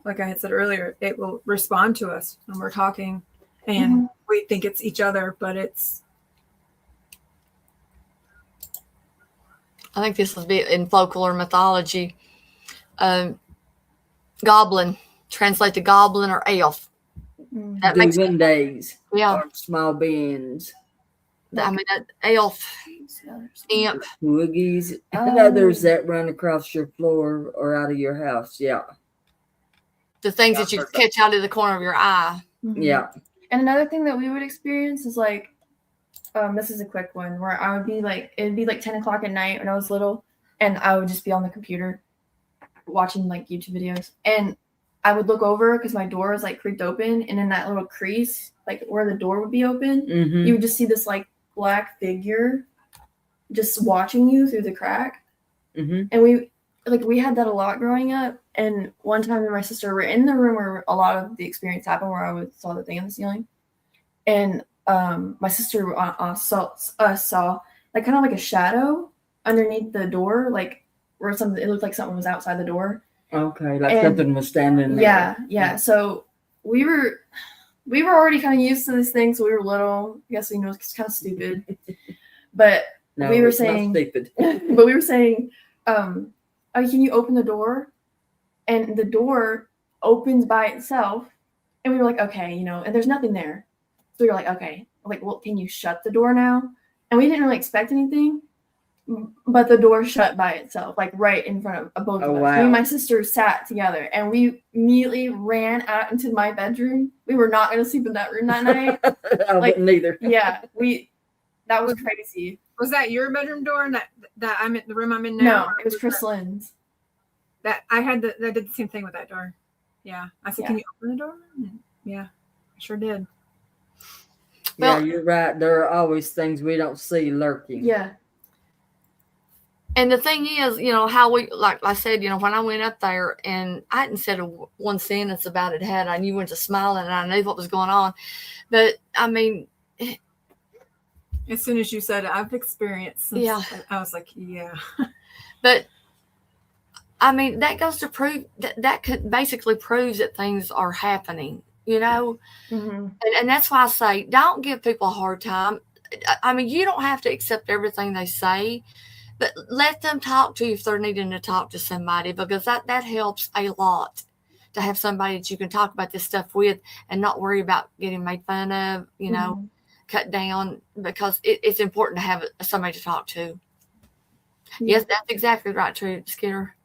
like I had said earlier, it will respond to us when we're talking, and we think it's each other, but it's. I think this would be in folklore mythology. Goblin, translate to goblin or elf. That makes Doing days. yeah. Or small beings. I mean, that elf, imp. Woogies and others that run across your floor or out of your house. Yeah. The things that you catch out of the corner of your eye. Yeah. And another thing that we would experience is like, this is a quick one where I would be like, it'd be like 10 o'clock at night when I was little, and I would just be on the computer watching like YouTube videos, and I would look over because my door was like creaked open, and in that little crease, like where the door would be open, you would just see this like black figure just watching you through the crack. And we had that a lot growing up. And one time me and my sister were in the room where a lot of the experience happened, where I saw the thing on the ceiling, and my sister saw like kind of like a shadow underneath the door, like where something, it looked like something was outside the door. Okay, like something was standing there. Yeah. So we were already kind of used to this thing, so we were little. I guess it's kind of stupid, but No, we were it's not saying, stupid. but we were saying, oh, can you open the door? And the door opens by itself, and we were like, okay, and there's nothing there. So we were like, okay, like, well, can you shut the door now? And we didn't really expect anything, but the door shut by itself, like right in front of both of us. Wow. Me and my sister sat together, and we immediately ran out into my bedroom. We were not going to sleep in that room that night. I wouldn't either. Yeah, that was crazy. Was that your bedroom door? That I'm in the room I'm in now? No, it was Chris Lynn's. That I did the same thing with that door. Yeah, I said, "Can you open the door?" Yeah, I sure did. Yeah, you're right. There are always things we don't see lurking. Yeah. And the thing is, how we, like I said, when I went up there and I hadn't said one sentence about it, I knew when to smile and I knew what was going on. But I mean, as soon as you said it, I've experienced. Yeah. I was like, yeah. But I mean, that goes to prove that could basically proves that things are happening, And that's why I say, don't give people a hard time. I mean, you don't have to accept everything they say, but let them talk to you if they're needing to talk to somebody, because that helps a lot to have somebody that you can talk about this stuff with and not worry about getting made fun of, cut down, because it's important to have somebody to talk to. Yes, that's exactly right, true, Skinner.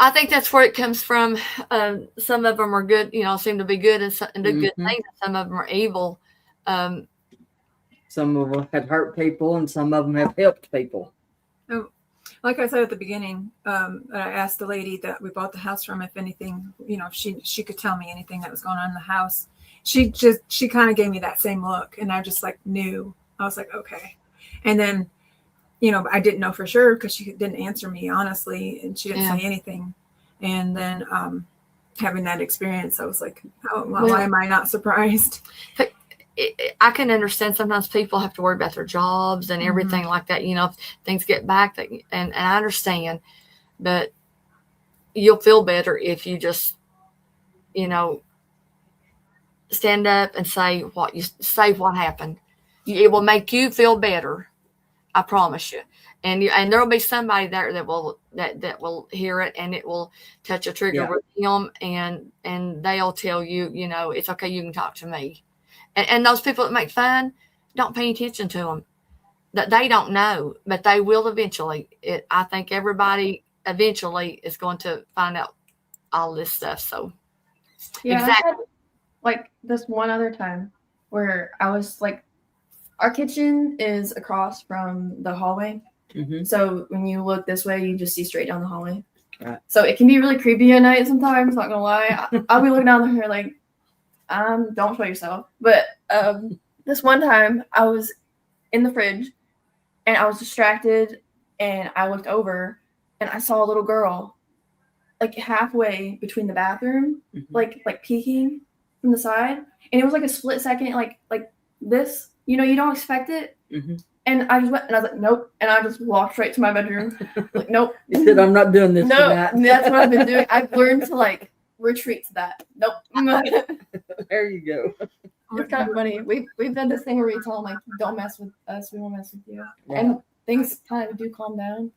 I think that's where it comes from. Some of them are good, seem to be good and do good things. Some of them are evil. Some of them have hurt people, and some of them have helped people. Oh, like I said at the beginning, I asked the lady that we bought the house from if anything, if she could tell me anything that was going on in the house. She kind of gave me that same look, and I just like knew. I was like, okay. And then, I didn't know for sure because she didn't answer me honestly, and she didn't say anything. And then having that experience, I was like, oh, well, why am I not surprised? I can understand sometimes people have to worry about their jobs and everything like that. If things get back, and I understand, but you'll feel better if you just, stand up and say what happened. It will make you feel better. I promise you. And there will be somebody there that will hear it, and it will touch a trigger with them, and they'll tell you, it's okay. You can talk to me. And those people that make fun, don't pay attention to them. That they don't know, but they will eventually. I think everybody eventually is going to find out all this stuff. So, yeah, exactly. I had, like this one other time where I was like, our kitchen is across from the hallway. So when you look this way, you just see straight down the hallway. Right. So it can be really creepy at night sometimes. Not gonna lie, I'll be looking down here like, don't show yourself. But this one time I was in the fridge and I was distracted, and I looked over and I saw a little girl like halfway between the bathroom, like peeking from the side. And it was like a split second, like this, you don't expect it. And I just went and I was like, nope. And I just walked right to my bedroom. Like, nope. He said, I'm not doing this No, tonight. that's what I've been doing. I've learned to like retreat to that. Nope. There you go. It's kind of funny. We've done this thing where we tell them like, don't mess with us, we won't mess with you. Yeah. And things kind of do calm down.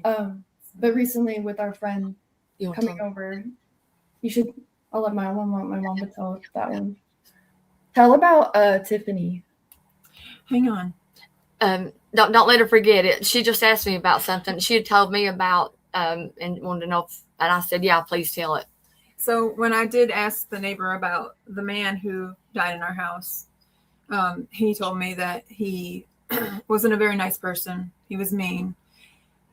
But recently with our friend You want coming to- over, I'll let my mom to tell that one. Tell about Tiffany. Hang on. Don't let her forget it. She just asked me about something she had told me about, and wanted to know and I said, yeah, please tell it. So when I did ask the neighbor about the man who died in our house, he told me that he wasn't a very nice person. He was mean,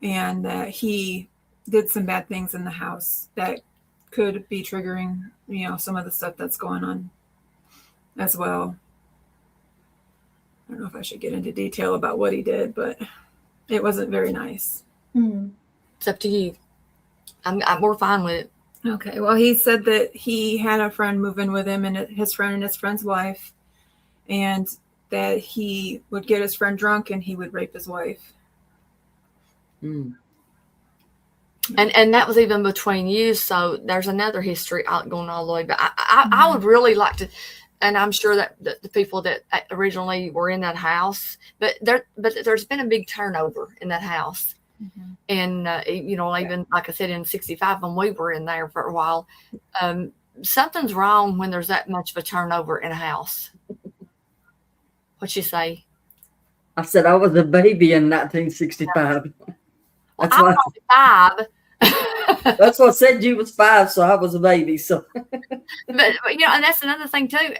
and that he did some bad things in the house that could be triggering, some of the stuff that's going on as well. I don't know if I should get into detail about what he did, but it wasn't very nice. It's up to you. We're fine with it. Okay. Well, he said that he had a friend move in with him and his friend's wife, and that he would get his friend drunk and he would rape his wife. Mm. And that was even between you. So there's another history going all the way. But I would really like to, and I'm sure that the people that originally were in that house, but there's been a big turnover in that house. Mm-hmm. And, even like I said, in 65, when we were in there for a while, something's wrong when there's that much of a turnover in a house. What you say? I said I was a baby in 1965. Well, That's I'm why, only 5. that's what said you was 5, so I was a baby. So but and that's another thing too.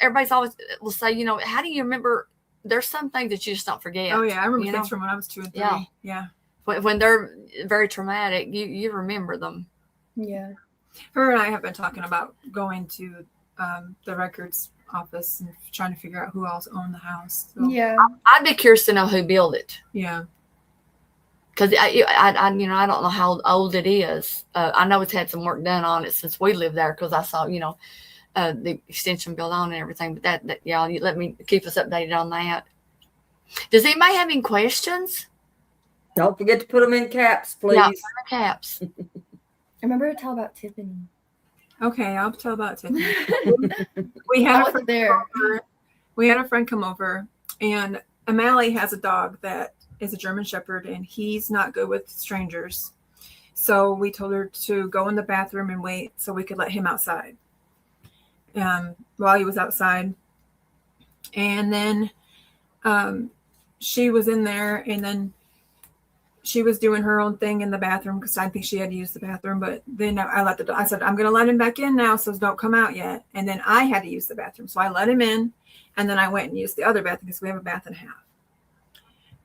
Everybody's always will say, how do you remember? There's some things that you just don't forget. Oh yeah, I remember you things know? from when I was 2 and 3. Yeah. Yeah. When they're very traumatic, you remember them. Yeah. Her and I have been talking about going to the records office and trying to figure out who else owned the house. So, Yeah. I'd be curious to know who built it. yeah. Because I don't know how old it is. I know it's had some work done on it since we lived there. Because I saw, the extension built on and everything. But that you let me keep us updated on that. Does anybody have any questions? don't forget to put them in caps, please. Yeah, caps. Remember to tell about Tiffany. Okay, I'll tell about Tiffany. I We had a wasn't friend there. over. We had a friend come over, and Amali has a dog that is a German Shepherd, and he's not good with strangers. So we told her to go in the bathroom and wait so we could let him outside. While he was outside, and then she was in there, and then she was doing her own thing in the bathroom because I think she had to use the bathroom. But then I said, I'm going to let him back in now, so don't come out yet. And then I had to use the bathroom. So I let him in, and then I went and used the other bathroom because we have a bath and a half.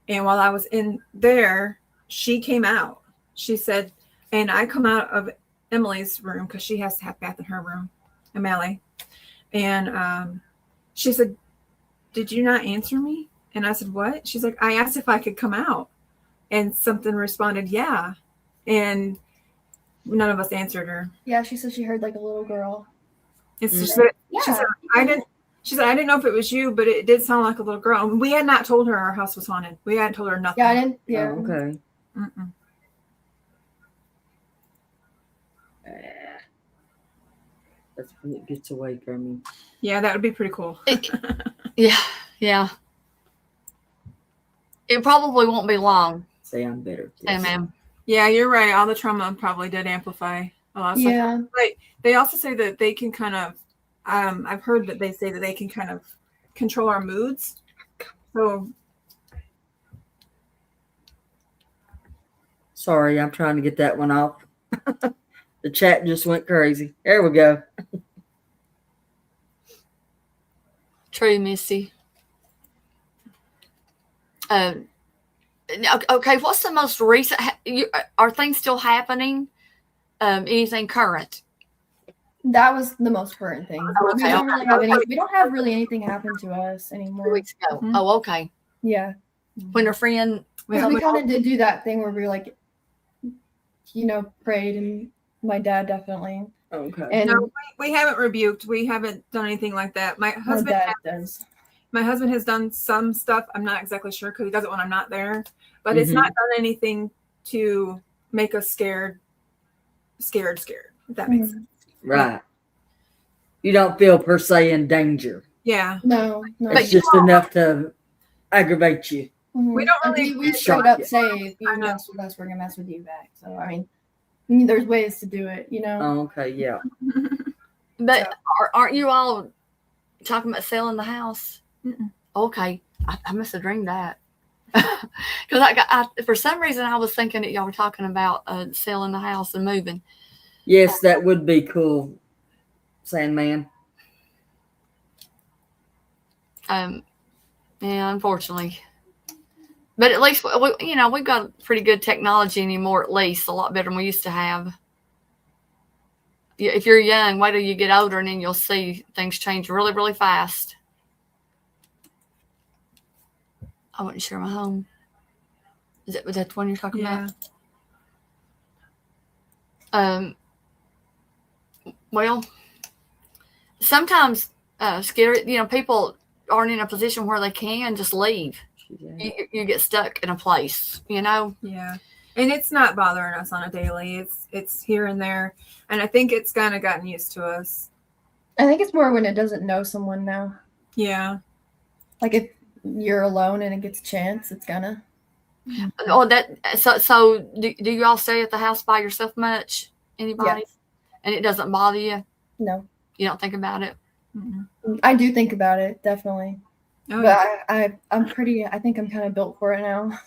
And while I was in there, she came out. She said, and I come out of Emily's room because she has to have bath in her room, Emily. And she said, did you not answer me? And I said, what? She's like, I asked if I could come out. And something responded, yeah. And none of us answered her. Yeah, she said she heard like a little girl. It's just that Yeah. she said, I didn't know if it was you, but it did sound like a little girl. And we had not told her our house was haunted. We hadn't told her nothing. Yeah, I didn't. Yeah. Oh, okay. Mm-mm. That's when it gets away from me. Yeah, that would be pretty cool. Yeah. It probably won't be long. Say I'm better. Hey, ma'am. Yeah, you're right. All the trauma probably did amplify a lot of stuff. Yeah. But they also say that they can kind of, I've heard that they say that they can kind of control our moods. So, Sorry, I'm trying to get that one off. The chat just went crazy. There we go. True, Missy. Okay, what's the most recent? Are things still happening? Anything current? That was the most current thing. Okay, We don't really have okay. we don't have really anything happen to us 3 anymore. weeks ago. Mhm. Oh, okay. Yeah. When a friend, we So we have, kind of did do that thing where we like, prayed, and my dad definitely. Okay. And no, we haven't rebuked. We haven't done anything like that. My my husband dad does. My husband has done some stuff. I'm not exactly sure because he does it when I'm not there, but it's not done anything to make us scared. If that makes sense. Right. You don't feel per se in danger. Yeah. No. It's just enough to aggravate you. We don't And really we get straight shocked up yet. say, if I you know. mess with us, we're gonna mess with you back. So I mean, there's ways to do it, you know. Oh, okay, yeah. But aren't you all talking about selling the house? Mm-mm. Okay, I must have dreamed that. Because for some reason I was thinking that y'all were talking about selling the house and moving. Yes, that would be cool, Sandman. Yeah, unfortunately. But at least we've got pretty good technology anymore. At least a lot better than we used to have. If you're young, wait till you get older, and then you'll see things change really, really fast. I wouldn't share my home. Was that the one you're talking Yeah. about? Well, sometimes scary. People aren't in a position where they can just leave. You get stuck in a place. Yeah. And it's not bothering us on a daily. It's here and there. And I think it's kind of gotten used to us. I think it's more when it doesn't know someone now. Yeah. Like if you're alone and it gets a chance, it's gonna. Oh, so do you all stay at the house by yourself much? Anybody? Yes. And it doesn't bother you? No. You don't think about it? Mm-mm. I do think about it, definitely. Oh, But I think I'm kind of built for it now.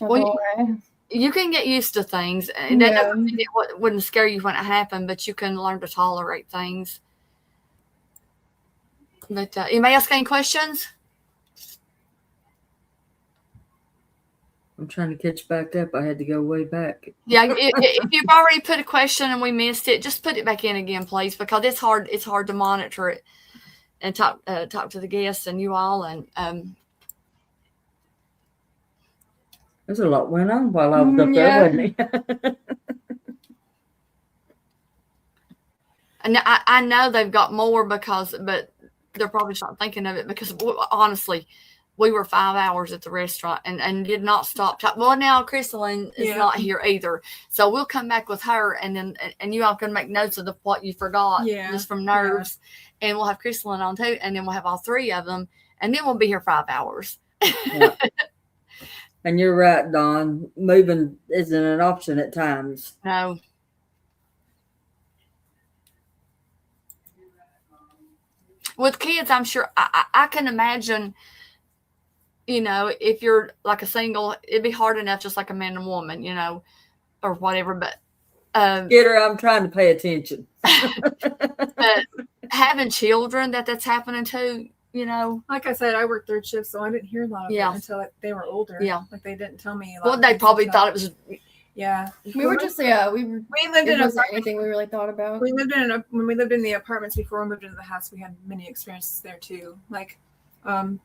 Not Well, gonna lie. You can get used to things. And that Yeah. doesn't mean it wouldn't scare you when it happened, but you can learn to tolerate things. But anybody else got any questions? I'm trying to catch back up. I had to go way back. Yeah, if you've already put a question and we missed it, just put it back in again, please, because it's hard to monitor it and talk to the guests and you all. And There's a lot went on while I was up Yeah. there, wasn't it? And I know they've got more but they're probably not thinking of it because honestly, we were 5 hours at the restaurant and did not stop talking. Well, now Crystalline is Yeah. not here either, so we'll come back with her and you all can make notes of what you forgot, Yeah. just from nerves, and we'll have Crystalline on too, and then we'll have all three of them, and then we'll be here 5 hours. Yeah. And you're right, Dawn. Moving isn't an option at times. No. With kids, I'm sure I can imagine, if you're like a single, it'd be hard enough just like a man and woman, or whatever. But Get her, I'm trying to pay attention. but having children that's happening to, like I said, I worked third shift, so I didn't hear a lot of Yeah. it until they were older. Yeah. Like they didn't tell me a lot. well, of they things probably until- thought it was. Yeah. We were just we lived it in a wasn't anything we really thought about. when we lived in the apartments before we moved into the house, we had many experiences there too. Like Oh,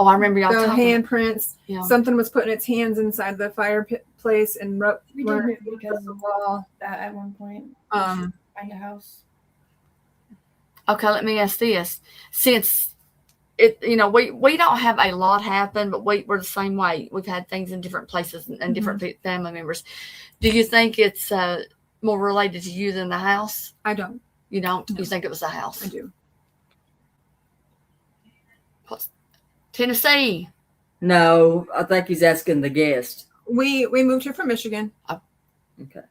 I remember y'all the talking. handprints. Yeah. Something was putting its hands inside the fireplace and We did running it because the of wall. that at one point. Um, Find a house. Okay, let me ask this. Since it, we don't have a lot happen, but we're the same way. We've had things in different places and different family members. Do you think it's more related to you than the house? I don't. You don't? No. You think it was the house? I do. Tennessee. No, I think he's asking the guest. We moved here from Michigan. Okay.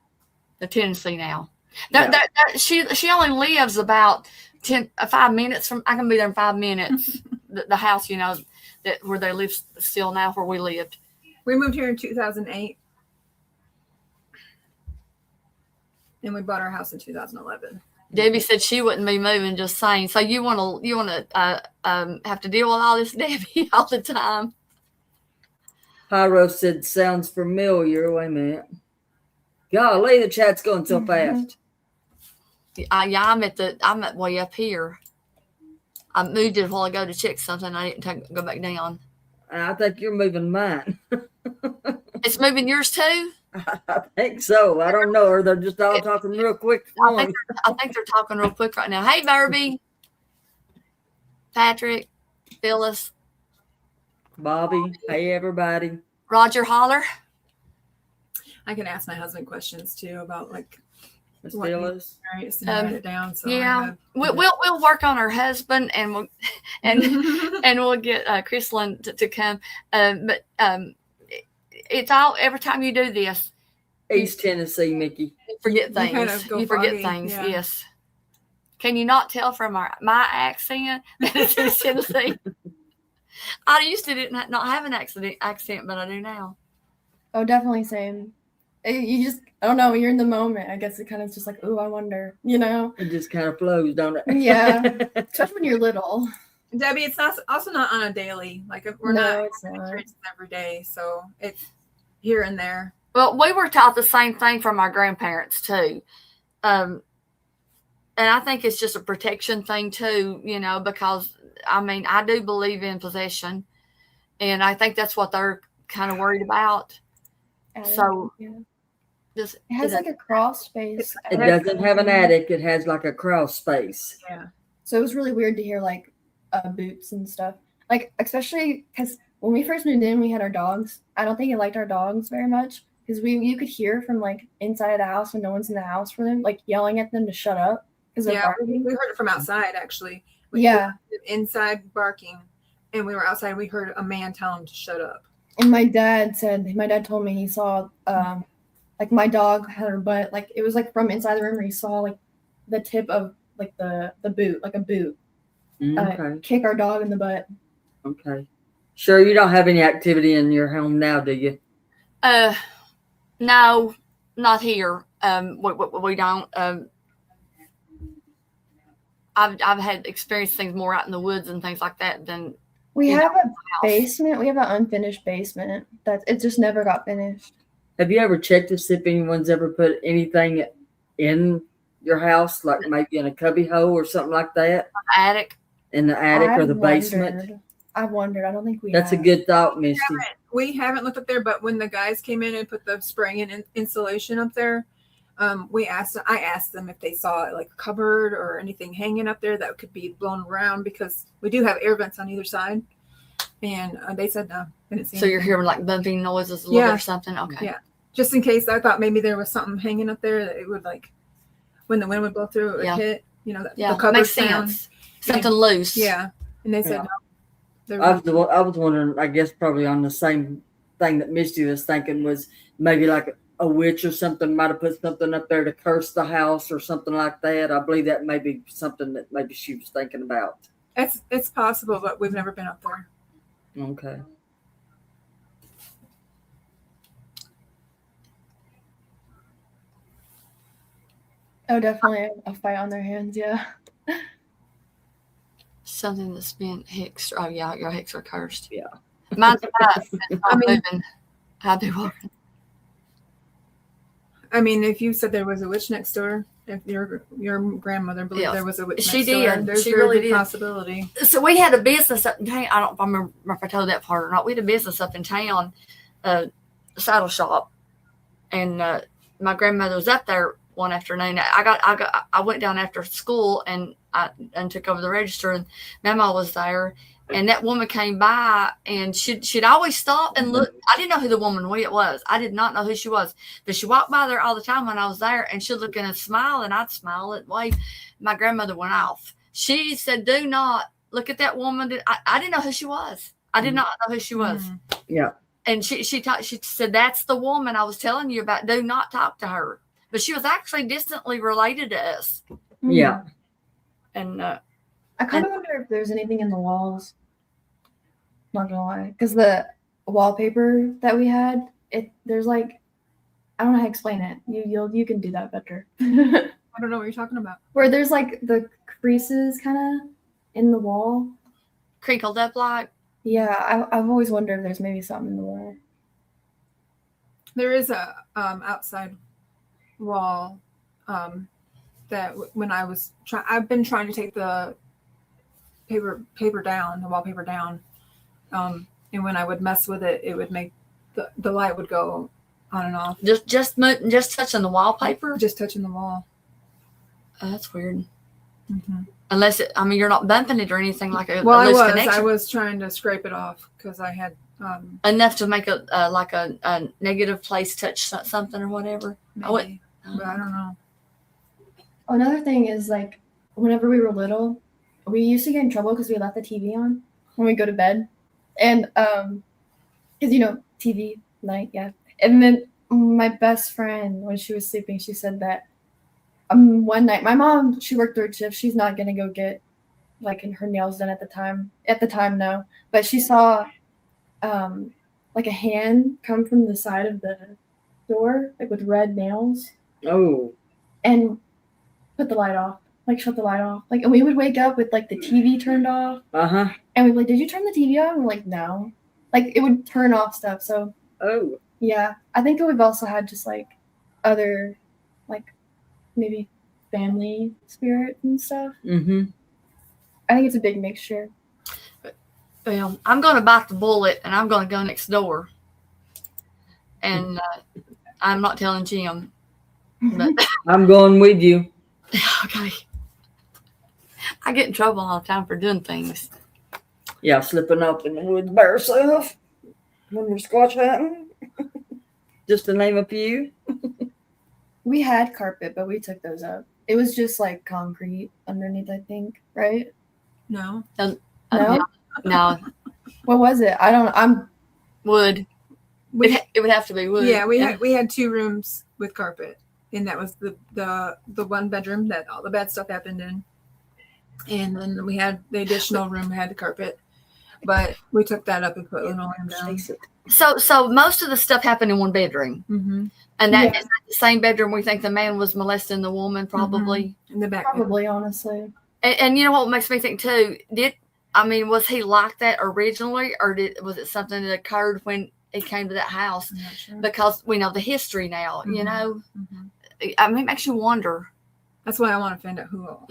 The Tennessee now. Yeah. She only lives about 5 minutes from. I can be there in 5 minutes. the house, that where they live still now, where we lived. We moved here in 2008, and we bought our house in 2011. Debbie said she wouldn't be moving. Just saying. So you want to have to deal with all this, Debbie, all the time. Pyro said, sounds familiar. Wait a minute. Golly, the chat's going so fast. I'm at way up here. I moved it a while ago to check something. I didn't go back down. I think you're moving mine. It's moving yours too. I think so. I don't know. Or they're just all talking real quick. I think they're talking real quick right now. Hey, Barbie, Patrick, Phyllis, Bobby. Hey, everybody. Roger Holler. I can ask my husband questions too about like Miss What- Phyllis. various and write it down. So I Yeah, have- we'll work on her husband, and we'll and we'll get Chrislyn to come. It's all every time you do this, East Tennessee, Mickey. you forget You things. kind of go You forget foggy, things. yeah. Yes. Can you not tell from my accent that it's in Tennessee? I used to not have an accent, but I do now. Oh, definitely same. You just, I don't know, when you're in the moment, I guess it kind of just like, oh, I wonder, you know? It just kind of flows, don't it? Yeah. Especially when you're little. Debbie, it's not also not on a daily. Like we're No, not it's not. experiencing every day, so it's here and there. Well, we were taught the same thing from our grandparents too. And I think it's just a protection thing too, you know, because I mean, I do believe in possession, and I think that's what they're kind of worried about. So, yeah. Just It has like a crawl space. It doesn't have an attic. It has like a crawl space. Yeah. So it was really weird to hear like boots and stuff. Like, especially because when we first moved in, we had our dogs. I don't think he liked our dogs very much because you could hear from like inside of the house when no one's in the house for them, like yelling at them to shut up because they're Yeah, barking. we heard it from outside actually. We Yeah. heard it inside barking, and we were outside. We heard a man tell him to shut up. And my dad told me he saw like my dog had her butt, like it was like from inside the room where he saw like the tip of like the boot, like a boot, Okay. kick our dog in the butt. Okay. Sure, you don't have any activity in your home now, do you? no, not here. We don't. I've had experienced things more out in the woods and things like that than We in have our a basement. We have an unfinished basement that it just never got finished. Have you ever checked to see if anyone's ever put anything in your house, like maybe in a cubby hole or something like that, attic. in the attic or I've the basement? wondered. I've wondered. I don't think we. That's a have. good thought, Misty. We haven't looked up there, but when the guys came in and put the spray and insulation up there, I asked them if they saw like a cupboard or anything hanging up there that could be blown around because we do have air vents on either side, and they said no. They didn't see So you're anything. hearing like bumping noises a little Yeah. or something. Okay. Yeah. Just in case, I thought maybe there was something hanging up there that it would like when the wind would blow through, it would Yeah. hit. You know, Yeah, the cupboard makes sound. sense. Something loose. Yeah, and they said Yeah. no. There I was- was wondering, I guess probably on the same thing that Misty was thinking was maybe like a witch or something might have put something up there to curse the house or something like that. I believe that may be something that maybe she was thinking about. It's possible, but we've never been up there. Okay. Oh, definitely a fight on their hands. Yeah. Something that's been hexed. Oh yeah, your hexes are cursed. Yeah. Mine's not. It's not mean- moving. I'll be walking. I mean, if you said there was a witch next door, if your grandmother believed Yeah. there was a witch She next did. door, there's She a very really good did. possibility. So we had a business up in town. I don't remember if I told that part or not. We had a business up in town, saddle shop, and my grandmother was up there one afternoon. I went down after school and took over the register, and Mama was there, and that woman came by, and she'd always stop and look. I didn't know who the woman was. I did not know who she was, but she walked by there all the time when I was there, and she'd look and smile, and I'd smile and wave. My grandmother went off. She said, "Do not look at that woman." I didn't know who she was. I did not know who she was. Mhm. Yeah. And she said, "That's the woman I was telling you about. Do not talk to her." But she was actually distantly related to us. Yeah. And I kind of wonder if there's anything in the walls. Not gonna lie, because the wallpaper that we had, there's like, I don't know how to explain it. You can do that better. I don't know what you're talking about. Where there's like the creases kind of in the wall. crinkled up like. Yeah, I've always wondered if there's maybe something in the wall. There is a outside wall that when I was I've been trying to take the paper down, the wallpaper down, and when I would mess with it, it would make the light would go on and off, Just touching the wallpaper. just touching the wall. Oh, that's weird. Mm-hmm. Unless I mean, you're not bumping it or anything like a Well, loose I connection. was trying to scrape it off because I had Enough to make a negative place touch something or whatever. maybe, but I don't know. Another thing is like whenever we were little, we used to get in trouble because we left the TV on when we go to bed, and because TV night, yeah. And then my best friend, when she was sleeping, she said that one night my mom, she worked third shift. She's not gonna go get like her nails done at the time. At the time, no, but she saw like a hand come from the side of the door, like with red nails, Oh, and put the light off, like shut the light off. Like, and we would wake up with like the TV turned off, uh-huh. and we'd be like, "Did you turn the TV on?" And we're like, "No." Like it would turn off stuff. So Oh, yeah, I think we've also had just like other, like maybe family spirit and stuff. mm-hmm. I think it's a big mixture. Well, I'm going to bite the bullet and I'm going to go next door. And I'm not telling Jim. But I'm going with you. okay. I get in trouble all the time for doing things. Yeah, slipping up in the woods by herself when we're squash hunting. Just to name a few. We had carpet, but we took those up. It was just like concrete underneath, I think, right? No, No? No, What was it? I'm wood. we It would have to be wood. yeah we had 2 rooms with carpet, and that was the one bedroom that all the bad stuff happened in, and then we had the additional room had the carpet, but we took that up and put linoleum down. So most of the stuff happened in one bedroom. Mm-hmm. And that Yeah. is that the same bedroom we think the man was molesting the woman, probably. In the back. probably honestly. And you know what makes me think too? Was he like that originally, or was it something that occurred when he came to that house? I'm not sure. Because we know the history now, you Mhm. know. Mhm. It makes you wonder. That's why I want to find out who's all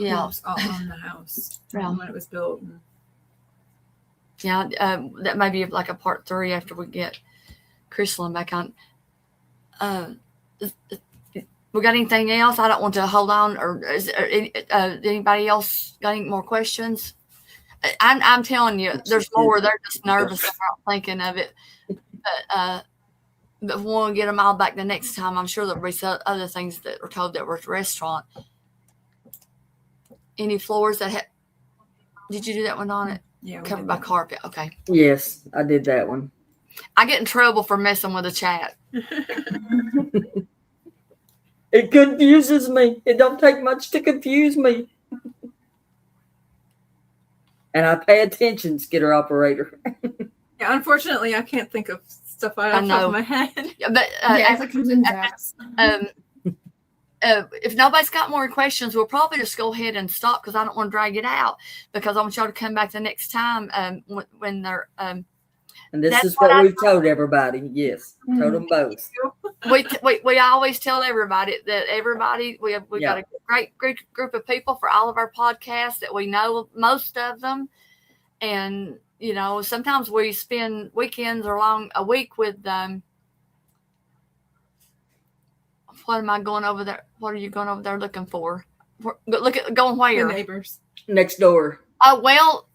on the house Yeah. when it was built. And Yeah, that may be like a part 3 after we get Crystal back on. We got anything else? I don't want to hold on. Or is anybody else got any more questions? I'm telling you, there's more. They're just nervous about thinking of it. But we want to get them all back the next time. I'm sure there'll be some other things that were told that were at the restaurant. Any floors that had? Did you do that one on it? yeah, we Covered did by that. carpet. Okay. Yes, I did that one. I get in trouble for messing with the chat. It confuses me. It don't take much to confuse me. And I pay attention, skitter operator. Yeah, unfortunately, I can't think of stuff right I off the top know. of my head. Yeah, but Yeah, if it comes in zaps. if nobody's got more questions, we'll probably just go ahead and stop because I don't want to drag it out because I want y'all to come back the next time when they're And this That's is what what I we've told everybody. Yes, told them both. we always tell everybody that we got Yeah. a great group of people for all of our podcasts that we know most of them, and sometimes we spend weekends or a week with them. What am I going over there? What are you going over there looking for? Going The where? neighbors. Next door. Oh well,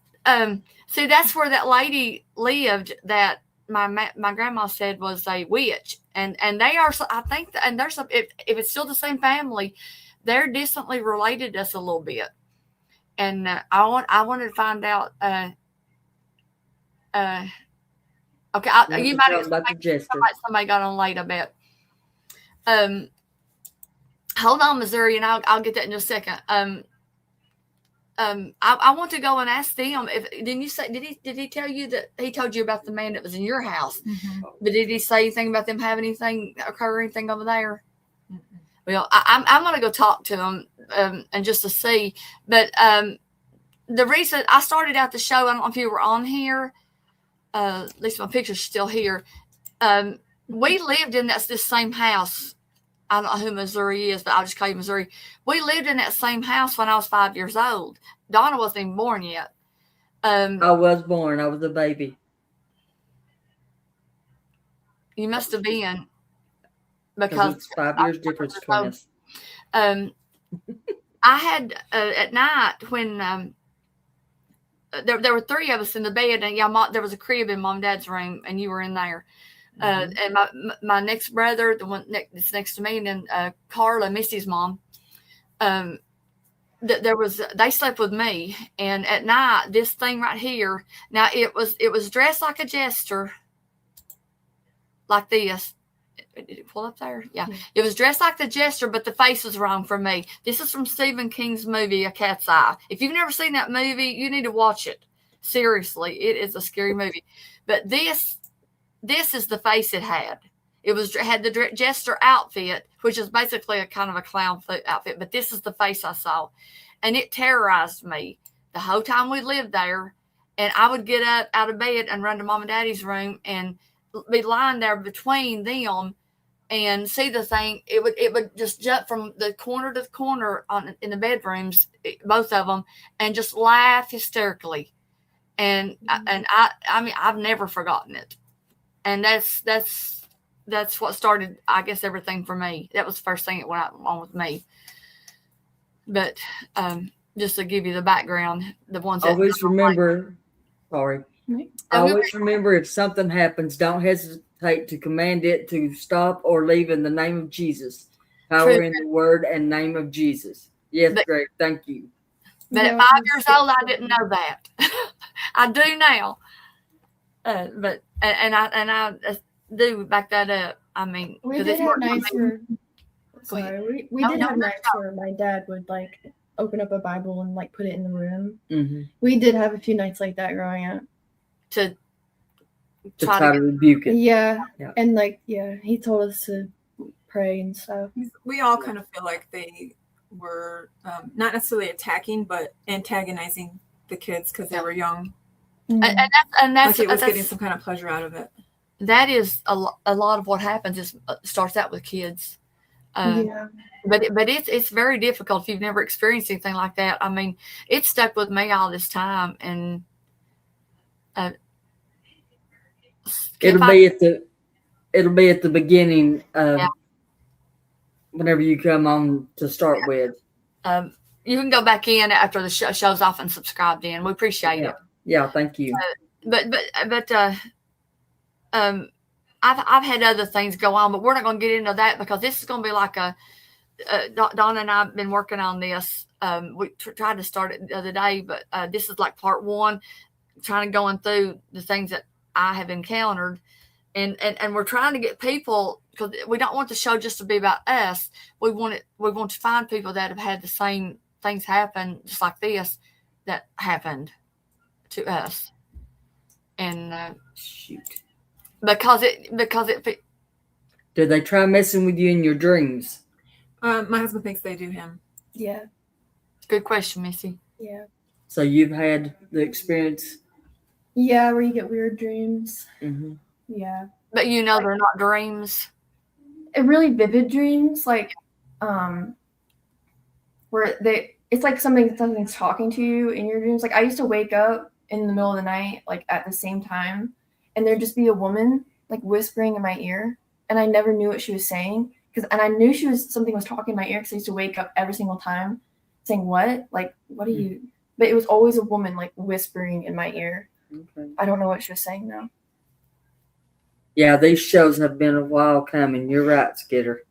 see that's where that lady lived that my grandma said was a witch, and they are. I think, and there's if it's still the same family, they're distantly related to us a little bit, and I wanted to find out. Okay, you might have about the jester. somebody got on late. I bet. Hold on, Missouri, and I'll get that in just a second. I want to go and ask them. Didn't you say? Did he tell you that he told you about the man that was in your house? Mm-hmm. But did he say anything about them having anything occur or anything over there? Mm-hmm. Well, I'm going to go talk to him and just to see. But the reason I started out the show, I don't know if you were on here. At least my picture's still here. We lived in this same house. I don't know who Missouri is, but I'll just call you Missouri. We lived in that same house when I was 5 years old. Donna wasn't even born yet. I was born. I was a baby. You must have been Because because it's 5 years difference between us. I had at night when there were three of us in the bed, and there was a crib in Mom and Dad's room, and you were in there. And my next brother, the one that's next to me, and then Carla, Missy's mom, they slept with me. And at night, this thing right here, now it was dressed like a jester, like this. Did it pull up there? Yeah. It was dressed like the jester, but the face was wrong for me. This is from Stephen King's movie, A Cat's Eye. If you've never seen that movie, you need to watch it. Seriously, it is a scary movie. But this is the face it had. It had the jester outfit, which is basically a kind of a clown outfit. But this is the face I saw. And it terrorized me the whole time we lived there. And I would get up out of bed and run to Mom and Daddy's room and be lying there between them and see the thing. It would just jump from the corner to the corner in the bedrooms, both of them, and just laugh hysterically. And I mean, I've never forgotten it. And that's what started, I guess, everything for me. That was the first thing that went on with me. But just to give you the background, the ones that Always remember, Right. always remember, if something happens, don't hesitate to command it to stop or leave in the name of Jesus. Power True. in the word and name of Jesus. Yes, Greg, thank you. But at 5 years old, I didn't know that. I do now. But I do back that up. I mean, We 'cause did it's have more- nights where, Go ahead. sorry, we No, did no, have no, nights where my dad would like open up a Bible and like put it in the room. Mm-hmm. We did have a few nights like that growing up. to To try try to to rebuke it. Yeah. Yeah. And like, yeah, he told us to pray and stuff. We all kind of feel like they were not necessarily attacking, but antagonizing the kids because they were young. Mm. and that's Like it was getting some kind of pleasure out of it. that is a lot of what happens is starts out with kids. Yeah. But it's very difficult if you've never experienced anything like that. I mean, it stuck with me all this time, and It'll be at the beginning of Yeah. whenever you come on to start with. you can go back in after the show's off and subscribe in. We appreciate it. Yeah, thank you. But I've had other things go on, but we're not going to get into that because this is going to be like Donna and I've been working on this. We tried to start it the other day, but this is like part one, trying to going through the things that I have encountered, and we're trying to get people, because we don't want the show just to be about us. We want to find people that have had the same things happen, just like this, that happened to us, and Shoot. because it Did they try messing with you in your dreams? My husband thinks they do him. Yeah. good question, Missy. Yeah. So you've had the experience? Yeah, where you get weird dreams. Mm-hmm. Yeah. But they're not dreams. Really vivid dreams, like where it's like something's talking to you in your dreams. Like I used to wake up in the middle of the night, like at the same time, and there'd just be a woman like whispering in my ear, and I never knew what she was saying, and I knew something was talking in my ear because I used to wake up every single time saying, what are you? But it was always a woman like whispering in my ear. Okay. I don't know what she was saying though. Yeah, these shows have been a while coming. You're right, Skitter.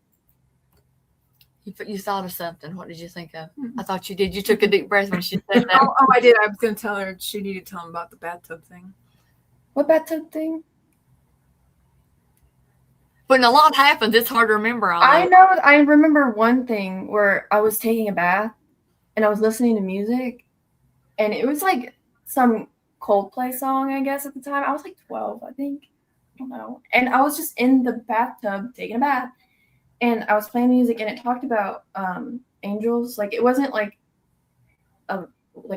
You thought of something. What did you think of? I thought you did. You took a deep breath when she said that. Oh, I did. I was going to tell her she needed to tell him about the bathtub thing. What bathtub thing? When a lot happens, it's hard to remember all I that. know. I remember one thing where I was taking a bath and I was listening to music, and it was like some Coldplay song, I guess, at the time. I was like 12, I think. I don't know. And I was just in the bathtub taking a bath, and I was playing music, and it talked about angels. Like it wasn't like a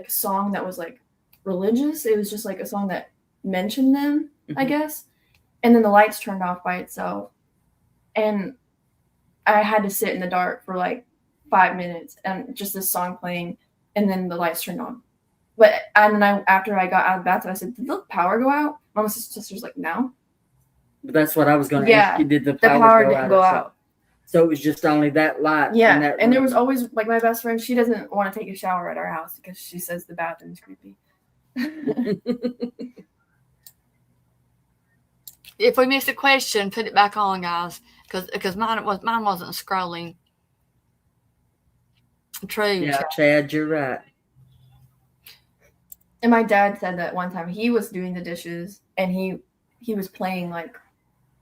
song that was like religious. It was just like a song that mentioned them, I guess. And then the lights turned off by itself, and I had to sit in the dark for like 5 minutes, and just this song playing, and then the lights turned on. After I got out of the bathtub, I said, "Did the power go out?" My sister's like, "No." But that's what I was going to Yeah, ask you. Did the The power, power go didn't out go or out. So it was just only that light. in Yeah, that and there room. was always like my best friend. She doesn't want to take a shower at our house because she says the bathroom's creepy. If we missed a question, put it back on, guys, because mine wasn't scrolling. True. Yeah, Chad, you're right. And my dad said that one time he was doing the dishes and he was playing like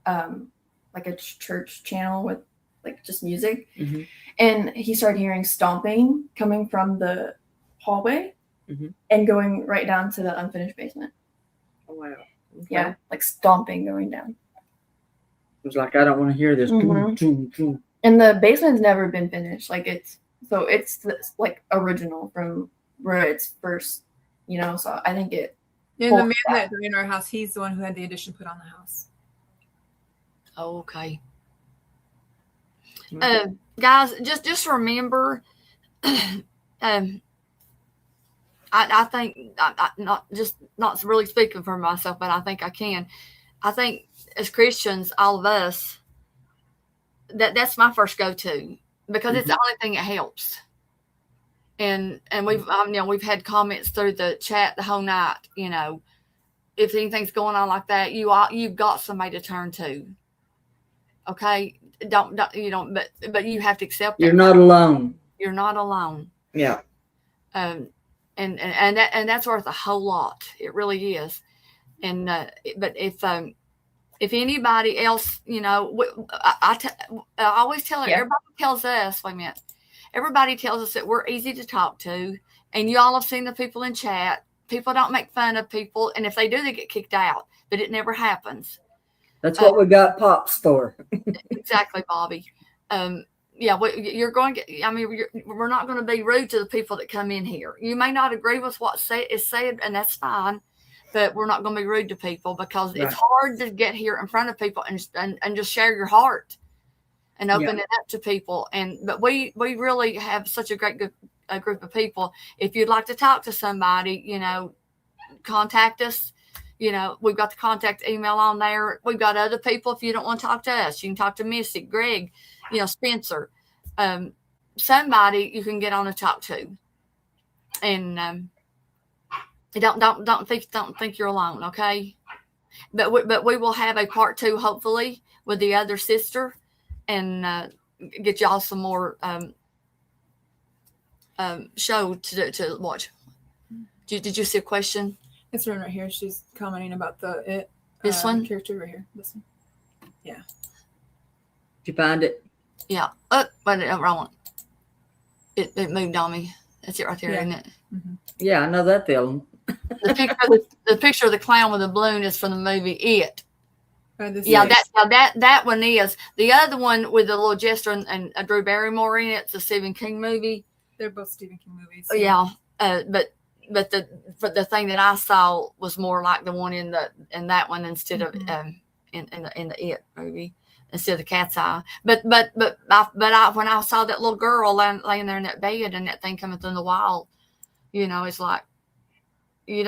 a church channel with like just music, Mhm. and he started hearing stomping coming from the hallway Mhm. and going right down to the unfinished basement. Oh, wow. Okay. Yeah, like stomping going down. It was like, I don't want to hear this. Mhm. Boom, boom. And the basement's never been finished. Like it's like original from where it's first, So I think it. And the Well, man that died in our house, he's the one who had the addition put on the house. Okay. Guys, just remember, I think I not really speaking for myself, but I think I can. I think as Christians, all of us, that's my first go-to because it's the only thing that helps. And we've had comments through the chat the whole night. If anything's going on like that, you've got somebody to turn to. Okay, but you have to accept You're that. not alone. You're not alone. Yeah. And that's worth a whole lot. It really is. And but if anybody else, I always tell her. Yeah. Everybody tells us. Wait a minute. Everybody tells us that we're easy to talk to, and you all have seen the people in chat. People don't make fun of people, and if they do, they get kicked out. But it never happens. That's what we got Pops for. Exactly, Bobby. Yeah, you're going to get, we're not going to be rude to the people that come in here. You may not agree with what is said, and that's fine, but we're not going to be rude to people because Right. it's hard to get here in front of people and just share your heart and open it up to people. But we really have such a great group of people. If you'd like to talk to somebody, contact us. We've got the contact email on there. We've got other people. If you don't want to talk to us, you can talk to Missy, Greg, Spencer, somebody you can get on and talk to. And don't think you're alone. Okay. But we will have a part 2, hopefully, with the other sister and get y'all some more show to watch. Did you see a question? This one right here. She's commenting about This one? character right here. This one. Did you find it? Yeah. Oh, wait, wrong one. It moved on me. That's it right there, Yeah. isn't it? Yeah, I know that feeling. The picture of the clown with the balloon is from the movie It. This Yeah, is- that one is. The other one with the little jester and Drew Barrymore in it, it's a Stephen King movie. they're both Stephen King movies. Yeah. But the thing that I saw was more like the one in that one instead of in the It movie instead of the Cat's Eye. But I when I saw that little girl laying there in that bed and that thing coming through the wall, it's like you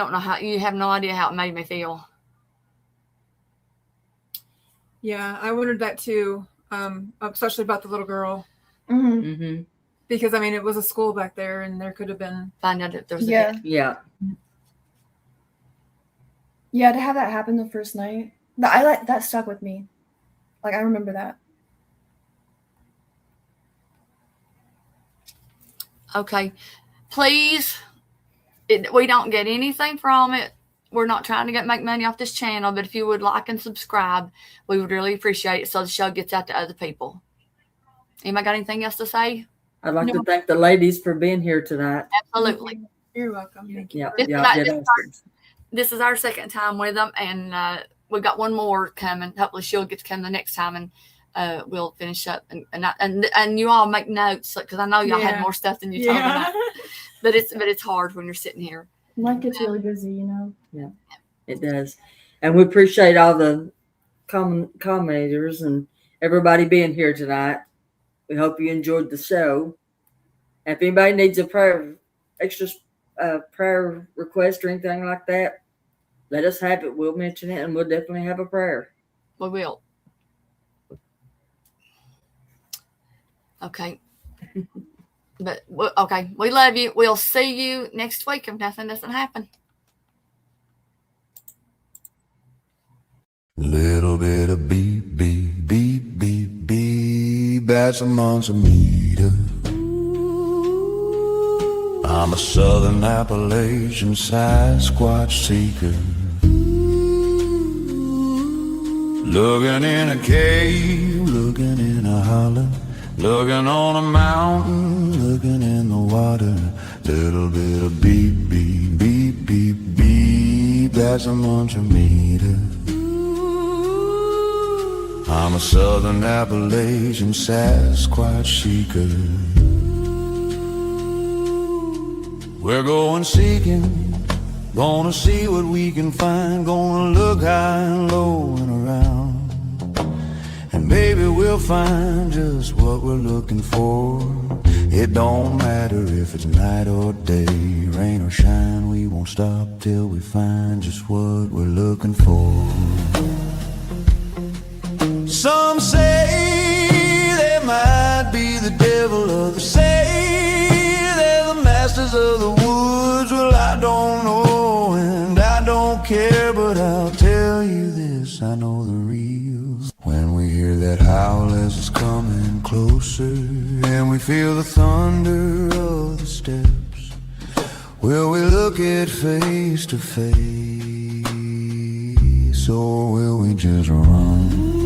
have no idea how it made me feel. Yeah, I wondered that too, especially about the little girl. Mhm. Mm-hmm. Because, it was a school back there, and there could have been... Find out if there was Yeah. Yeah. Yeah, to have that happen the first night, that stuck with me. Like I remember that. Okay, please. We don't get anything from it. We're not trying to make money off this channel, but if you would like and subscribe, we would really appreciate it so the show gets out to other people. Anybody got anything else to say? I'd like No. to thank the ladies for being here tonight. Absolutely. You're welcome. Thank you. Yeah. This is our second time with them, and we've got one more coming. Hopefully, she'll get to come the next time, and we'll finish up. And you all make notes because I know y'all had Yeah. more stuff than you told me. Yeah. But it's hard when you're sitting here. Life gets really busy, It does. And we appreciate all the commentators and everybody being here tonight. We hope you enjoyed the show. And if anybody needs a extra prayer request or anything like that, let us have it. We'll mention it and we'll definitely have a prayer. We will. Okay. But okay, we love you. We'll see you next week if nothing doesn't happen. Little bit of beep, beep, beep, beep, beep, that's a monster meter. I'm a southern Appalachian Sasquatch seeker, looking in a cave, looking in a hollow, looking on a mountain, looking in the water. Little bit of beep, beep, beep, beep, beep, that's a muncher meter. I'm a southern Appalachian Sasquatch seeker. We're going seeking, gonna see what we can find, gonna look high and low and around, and maybe we'll find just what we're looking for. It don't matter if it's night or day, rain or shine, we won't stop till we find just what we're looking for. Some say they might be the devil, others say they're the masters of the woods. Well, I don't know and I don't care, but I'll tell you this, I know the real. When we hear that howl as it's coming closer, and we feel the thunder of the steps, will we look it face to face, or will we just run?